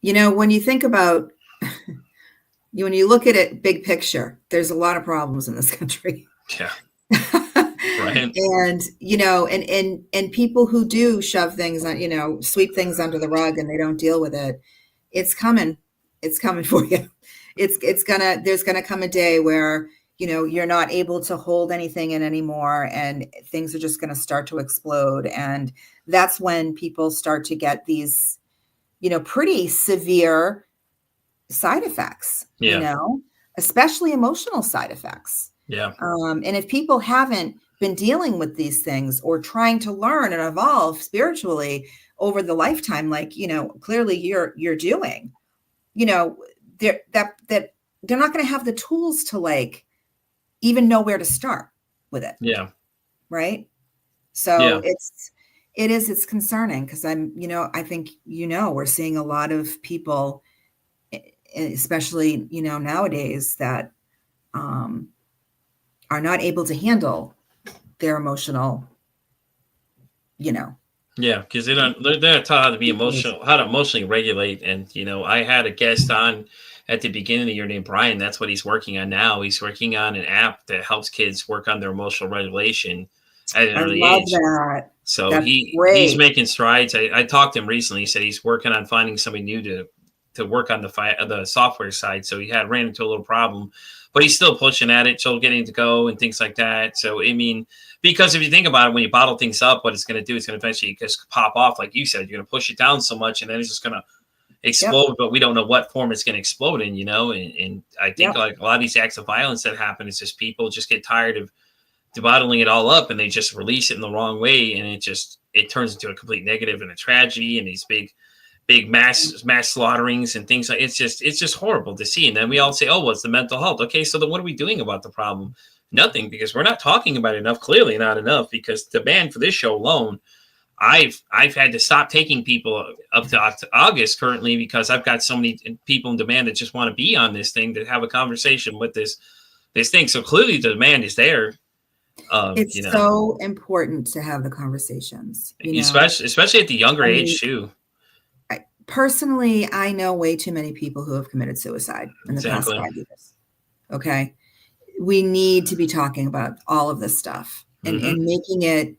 When you think about when you look at it big picture, there's a lot of problems in this country. Yeah, Right. And, and people who do shove things on, sweep things under the rug and they don't deal with it, it's coming. It's coming for you. There's gonna come a day where, you're not able to hold anything in anymore and things are just gonna start to explode. And that's when people start to get these, pretty severe side effects, Yeah. especially emotional side effects. Yeah. And if people haven't been dealing with these things or trying to learn and evolve spiritually over the lifetime, like, clearly you're doing, they're not going to have the tools to like even know where to start with it. Yeah. Right. So it's concerning because I think, we're seeing a lot of people, especially, nowadays that are not able to handle their emotional, Yeah, because they're not taught how to be emotional, how to emotionally regulate. And I had a guest on at the beginning of the year named Brian. That's what he's working on now. He's working on an app that helps kids work on their emotional regulation at an early age. That. So That's he's great. making strides. I talked to him recently. He said he's working on finding somebody new to work on the software side. So he ran into a little problem, but he's still pushing at it, still getting to go and things like that. So I mean, because if you think about it, when you bottle things up, what it's going to do is going to eventually just pop off. Like you said, you're going to push it down so much and then it's just going to explode, yep. But we don't know what form it's going to explode in, and I think like a lot of these acts of violence that happen is just people just get tired of bottling it all up and they just release it in the wrong way. And it turns into a complete negative and a tragedy and these big mass slaughterings and things like it's just horrible to see. And then we all say, oh, well, it's the mental health. Okay, so then what are we doing about the problem? Nothing, because we're not talking about it enough. Clearly not enough, because demand for this show alone, I've had to stop taking people up to August currently because I've got so many people in demand that just want to be on this thing, to have a conversation with this thing. So clearly the demand is there. It's so important to have the conversations, especially at the younger age too. Personally, I know way too many people who have committed suicide in the past 5 years. Okay. We need to be talking about all of this stuff and making it,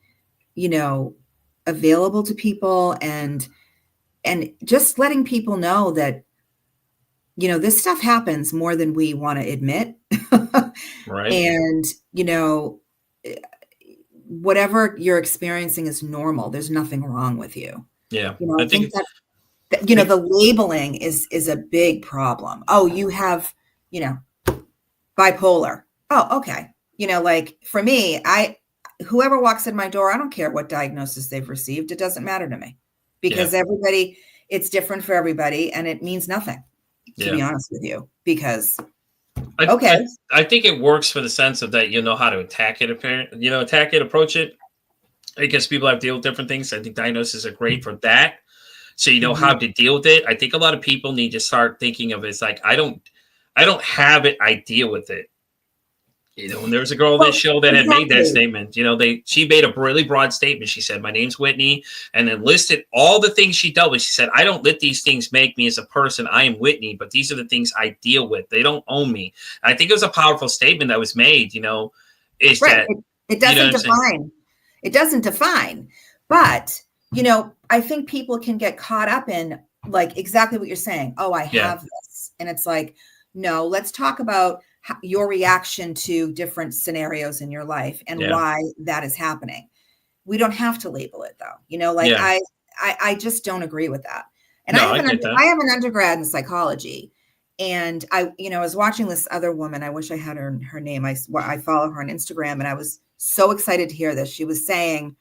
available to people and just letting people know that, this stuff happens more than we want to admit. Right. And, whatever you're experiencing is normal. There's nothing wrong with you. Yeah. I think that the labeling is a big problem. Oh, you have, bipolar. Oh, okay. Like for me, whoever walks in my door, I don't care what diagnosis they've received. It doesn't matter to me because everybody, it's different for everybody and it means nothing, to be honest with you, because I think it works for the sense of that, how to attack it, approach it. I guess people have to deal with different things. I think diagnoses are great for that. So you know how to deal with it. I think a lot of people need to start thinking of it as like, I don't have it, I deal with it. And there was a girl on this show that had made that statement. She made a really broad statement. She said, my name's Whitney, and then listed all the things she dealt with. She said, I don't let these things make me as a person. I am Whitney, but these are the things I deal with. They don't own me. And I think it was a powerful statement that was made, is right. that it doesn't define. It doesn't define. But, I think people can get caught up in like exactly what you're saying. Oh, I have this. And it's like, no, let's talk about your reaction to different scenarios in your life and why that is happening. We don't have to label it though. I just don't agree with that. And I have an undergrad in psychology, and I was watching this other woman. I wish I had her name. I follow her on Instagram, and I was so excited to hear this. She was saying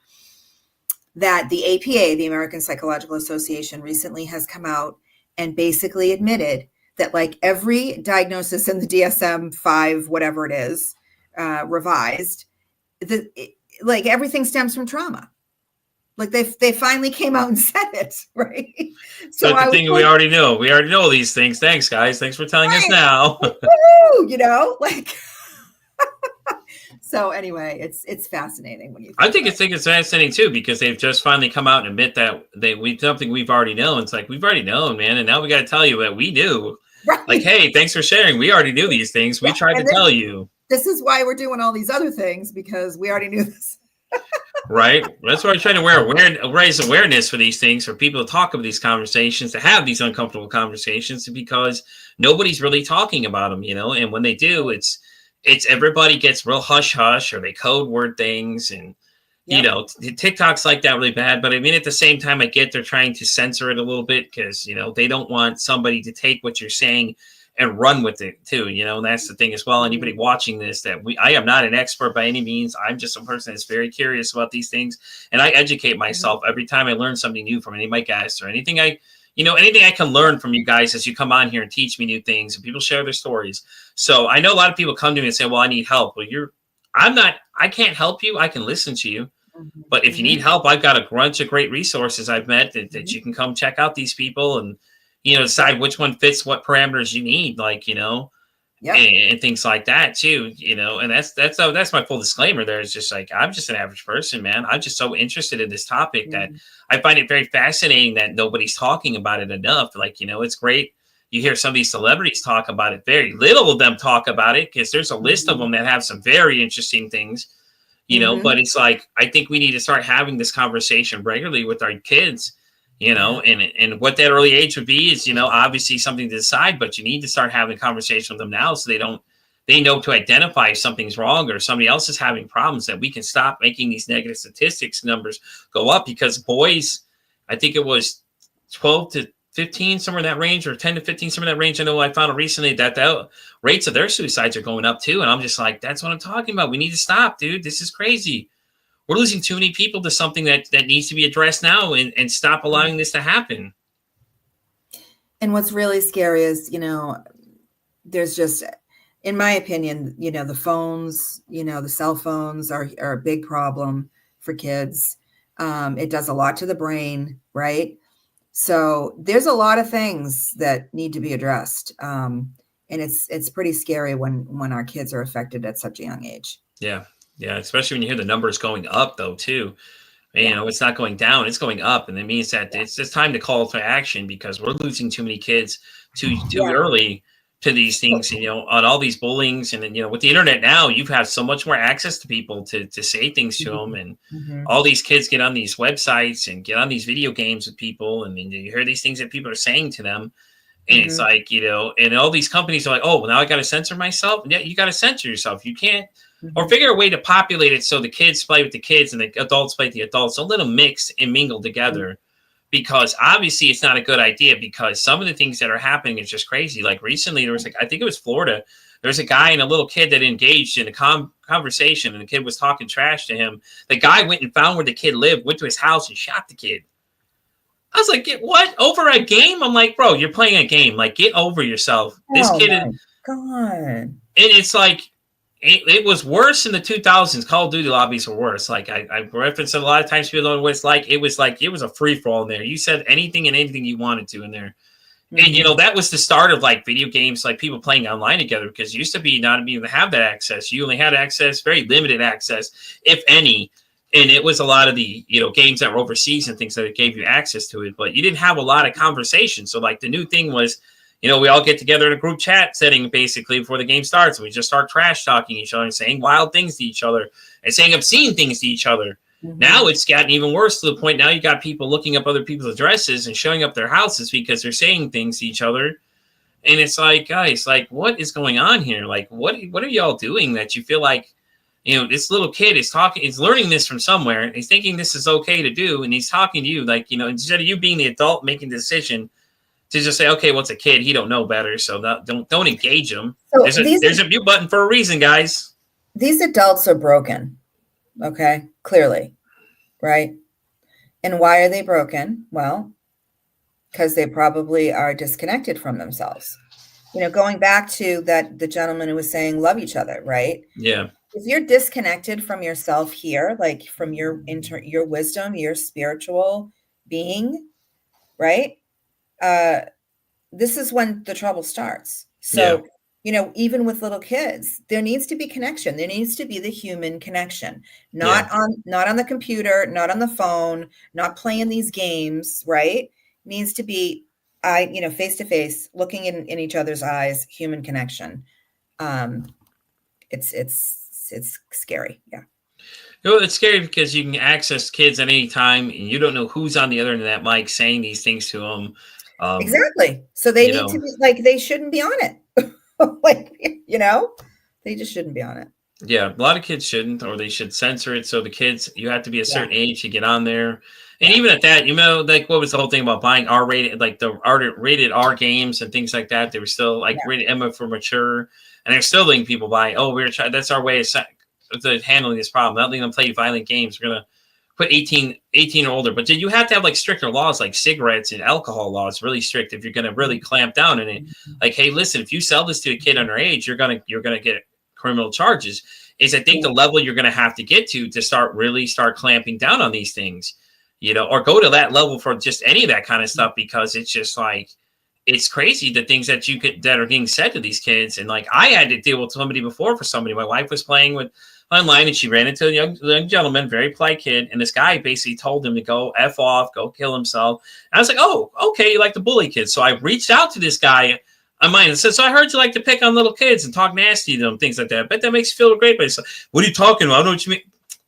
that the APA, the American Psychological Association, recently has come out and basically admitted that like every diagnosis in the DSM-5, whatever it is, revised, like everything stems from trauma. Like they finally came out and said it, right? So the thing we already know. We already know these things. Thanks, guys. Thanks for telling us now. So anyway, it's fascinating when you. I think it's fascinating too, because they've just finally come out and admit that something we've already known. It's like we've already known, man, and now we got to tell you that we do. Right. Like, hey, thanks for sharing. We already knew these things. We tried to tell you. This is why we're doing all these other things, because we already knew this. Right. That's why I'm trying to raise awareness for these things, for people to talk about these conversations, to have these uncomfortable conversations, because nobody's really talking about them, and when they do, it's everybody gets real hush hush, or they code word things, and TikTok's like that really bad. But I mean, at the same time, I get they're trying to censor it a little bit, because they don't want somebody to take what you're saying and run with it too. And that's the thing as well. Anybody watching this, I am not an expert by any means. I'm just a person that's very curious about these things, and I educate myself every time I learn something new from any of my guests, or anything anything I can learn from you guys as you come on here and teach me new things, and people share their stories. So I know a lot of people come to me and say, well, I need help. Well, I can't help you. I can listen to you. But if you need help, I've got a bunch of great resources I've met that you can come check out these people, and decide which one fits what parameters you need, and things like that too. And that's my full disclaimer. There is just like, I'm just an average person, man. I'm just so interested in this topic that I find it very fascinating that nobody's talking about it enough. It's great. You hear some of these celebrities talk about it. Very little of them talk about it, because there's a list of them that have some very interesting things. But it's like, I think we need to start having this conversation regularly with our kids, and what that early age would be is, obviously something to decide, but you need to start having a conversation with them now, so they know to identify if something's wrong or somebody else is having problems, that we can stop making these negative statistics numbers go up. Because boys, I think it was 12 to 15, somewhere in that range, or 10 to 15, somewhere in that range. I know I found recently that the rates of their suicides are going up too. And I'm just like, that's what I'm talking about. We need to stop, dude. This is crazy. We're losing too many people to something that needs to be addressed now, and stop allowing this to happen. And what's really scary is, there's just, in my opinion, the phones, the cell phones are a big problem for kids. It does a lot to the brain, right? So there's a lot of things that need to be addressed. And it's pretty scary when our kids are affected at such a young age. Yeah. Yeah. Especially when you hear the numbers going up though, too. It's not going down, it's going up. And it means that it's time to call to action, because we're losing too many kids too early to these things, on all these bullyings. And then, with the internet now, you've had so much more access to people to say things to them. And all these kids get on these websites and get on these video games with people. And then you hear these things that people are saying to them. And it's like, and all these companies are like, oh, well, now I got to censor myself. Yeah, you got to censor yourself. You can't, or figure a way to populate it so the kids play with the kids and the adults play with the adults. So let them mix and mingle together. Because obviously it's not a good idea, because some of the things that are happening is just crazy. Like recently there was I think it was Florida. There was a guy and a little kid that engaged in a conversation, and the kid was talking trash to him. The guy went and found where the kid lived, went to his house and shot the kid. I was like, what? Over a game? I'm like, bro, you're playing a game. Like, get over yourself. This kid. God. And it's like, it was worse in the 2000s. Call of Duty lobbies were worse. Like I referenced it a lot of times. People don't know what it's like. It was a free for all in there. You said anything and anything you wanted to in there. And that was the start of like video games, like people playing online together, because it used to be not even to have that access. You only had access, very limited access, if any. And it was a lot of the, games that were overseas and things that gave you access to it, but you didn't have a lot of conversation. So like the new thing was, we all get together in a group chat setting basically before the game starts, and we just start trash talking each other and saying wild things to each other and saying obscene things to each other. Now it's gotten even worse, to the point now you got people looking up other people's addresses and showing up their houses because they're saying things to each other. And it's like, guys, like, what is going on here? Like, what are y'all doing that you feel like, this little kid is talking, he's learning this from somewhere, and he's thinking this is okay to do, and he's talking to you like, instead of you being the adult making the decision to just say, okay, well, it's a kid, he don't know better, so don't engage him. So there's a mute button for a reason, guys. These adults are broken, okay, clearly, right? And why are they broken? Well, because they probably are disconnected from themselves. Going back to the gentleman who was saying love each other, right? Yeah. If you're disconnected from yourself here, like from your wisdom, your spiritual being, right? This is when the trouble starts. So, even with little kids, there needs to be connection. There needs to be the human connection, not on the computer, not on the phone, not playing these games, right? It needs to be, face to face, looking in each other's eyes, human connection. it's scary. Yeah. It's scary because you can access kids at any time, and you don't know who's on the other end of that mic saying these things to them. Exactly. So they You need to know, be like, they shouldn't be on it. Like, they just shouldn't be on it. yeah, a lot of kids shouldn't, or they should censor it. So the kids, you have to be a Yeah. certain age to get on there. And Yeah. even at that, like what was the whole thing about buying R-rated, like the rated R games and things like that? They were still like Yeah. rated M for mature, and they're still letting people buy. Oh, we're trying. That's our way of handling this problem. Not letting them play violent games. We're gonna put 18 or older. But you have to have like stricter laws, like cigarettes and alcohol laws, really strict if you're gonna really clamp down on it. Like, hey, listen, if you sell this to a kid underage, you're gonna get criminal charges. Is I think Yeah. the level you're going to have to get to start clamping down on these things, or go to that level for just any of that kind of stuff, because it's just like, it's crazy the things that are being said to these kids. And like, I had to deal with somebody before for somebody. My wife was playing with online, and she ran into a young gentleman, very polite kid, and this guy basically told him to go F off, go kill himself. And I was like, oh, okay, you like to bully kids. So I reached out to this guy on mine and said, so I heard you like to pick on little kids and talk nasty to them, things like that. I bet that makes you feel great. But it's like, what are you talking about? I don't know what you mean.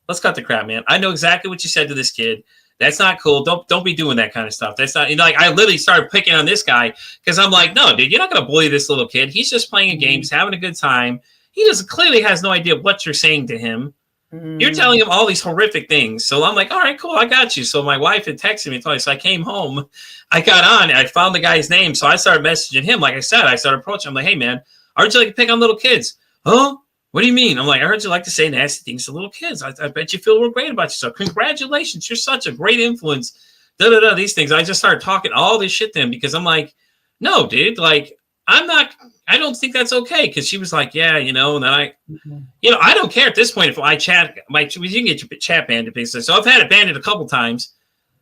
Let's cut the crap, man. I know exactly what you said to this kid. That's not cool. Don't be doing that kind of stuff. That's not, like, I literally started picking on this guy because I'm like, no, dude, you're not going to bully this little kid. He's just playing a game. He's having a good time. He clearly has no idea what you're saying to him. You're telling him all these horrific things. So I'm like, all right, cool, I got you. So my wife had texted me twice. So I came home, I got on, and I found the guy's name. So I started messaging him. Like I said, I started approaching him. I'm like, hey, man, I heard you like to pick on little kids. Huh? What do you mean? I'm like, I heard you like to say nasty things to little kids. I bet you feel real great about yourself. Congratulations. You're such a great influence. These things. I just started talking all this shit to him because I'm like, no, dude, like, I don't think that's okay. Because she was like, yeah, and then I don't care at this point if I chat. You can get your chat banned. So I've had it banned a couple times,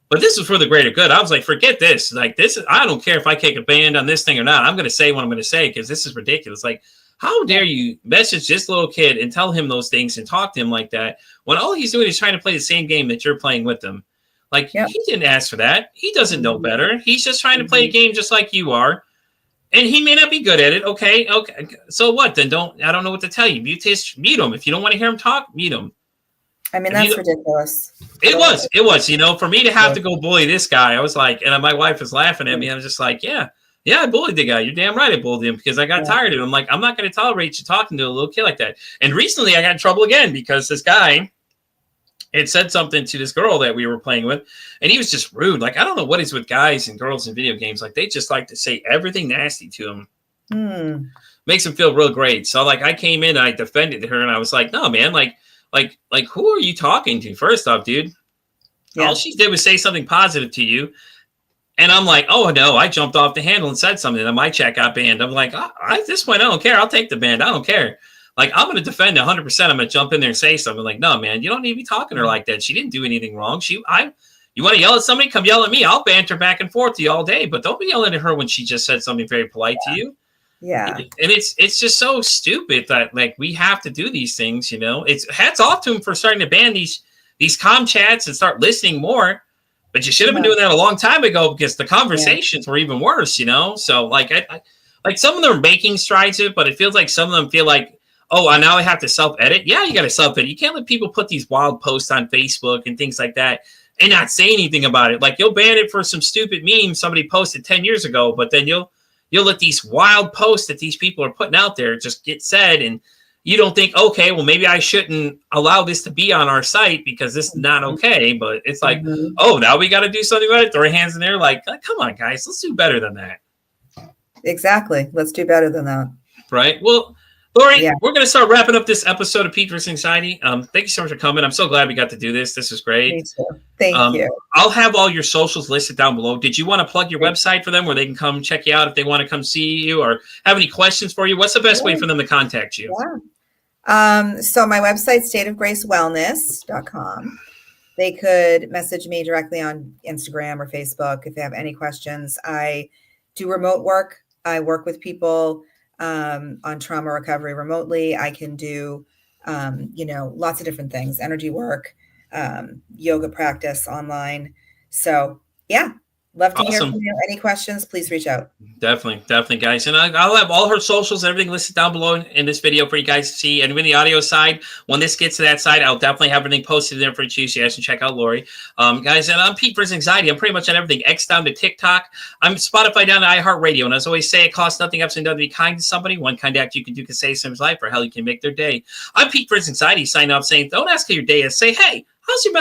but this is for the greater good. I was like, forget this. Like, I don't care if I take a ban on this thing or not. I'm going to say what I'm going to say because this is ridiculous. Like, how dare you message this little kid and tell him those things and talk to him like that when all he's doing is trying to play the same game that you're playing with him? Like, he didn't ask for that. He doesn't know better. He's just trying to play a game just like you are. And he may not be good at it. Okay. So what? Then I don't know what to tell you. Mute him. If you don't want to hear him talk, mute him. I mean, that's ridiculous. It was, for me to have to go bully this guy. I was like, and my wife was laughing at me. I was just like, yeah, I bullied the guy. You're damn right. I bullied him because I got tired of him. I'm like, I'm not going to tolerate you talking to a little kid like that. And recently I got in trouble again because this guy had said something to this girl that we were playing with, and he was just rude. Like, I don't know what is with guys and girls in video games. Like, they just like to say everything nasty to them. Makes them feel real great. So, like, I came in and I defended her, and I was like, no, man, like, who are you talking to? First off, dude, all she did was say something positive to you. And I'm like, oh, no, I jumped off the handle and said something, and my chat got banned. I'm like, at this point, I don't care. I'll take the ban. I don't care. Like, I'm going to defend 100%. I'm going to jump in there and say something. Like, no, man, you don't need to be talking to her like that. She didn't do anything wrong. You want to yell at somebody? Come yell at me. I'll banter back and forth to you all day. But don't be yelling at her when she just said something very polite to you. Yeah. And it's just so stupid that, like, we have to do these things, It's hats off to him for starting to ban these comm chats and start listening more. But you should have been doing that a long time ago because the conversations were even worse, So, like, like some of them are making strides, but it feels like some of them feel like, oh, now I have to self-edit. Yeah, you got to self-edit. You can't let people put these wild posts on Facebook and things like that and not say anything about it. Like, you'll ban it for some stupid meme somebody posted 10 years ago, but then you'll let these wild posts that these people are putting out there just get said, and you don't think, okay, well, maybe I shouldn't allow this to be on our site because this is not okay. But it's like, oh, now we got to do something about it. Throw your hands in there. Like, come on, guys, let's do better than that. Exactly. Let's do better than that. Right. Well, Lori, we're going to start wrapping up this episode of Peak vs. Anxiety. Thank you so much for coming. I'm so glad we got to do this. This is great. Me too. Thank you. I'll have all your socials listed down below. Did you want to plug your website for them where they can come check you out if they want to come see you or have any questions for you? What's the best way for them to contact you? So my website, stateofgracewellness.com. They could message me directly on Instagram or Facebook if they have any questions. I do remote work. I work with people on trauma recovery remotely. I can do, lots of different things, energy work, yoga practice online. So Love to hear Awesome. from you. Any questions, please reach out. Definitely, guys. And I'll have all her socials and everything listed down below in this video for you guys to see. And with the audio side, when this gets to that side, I'll definitely have everything posted there for you so you guys can check out Lori. Guys, and I'm Pete versus Anxiety. I'm pretty much on everything. X down to TikTok. I'm Spotify down to iHeartRadio. And as I always say, it costs nothing absolutely nothing to be kind to somebody. One kind act you can do can save someone's life, or hell, you can make their day. I'm Pete versus Anxiety, signing off saying, don't ask how your day is. Say, hey, how's your mental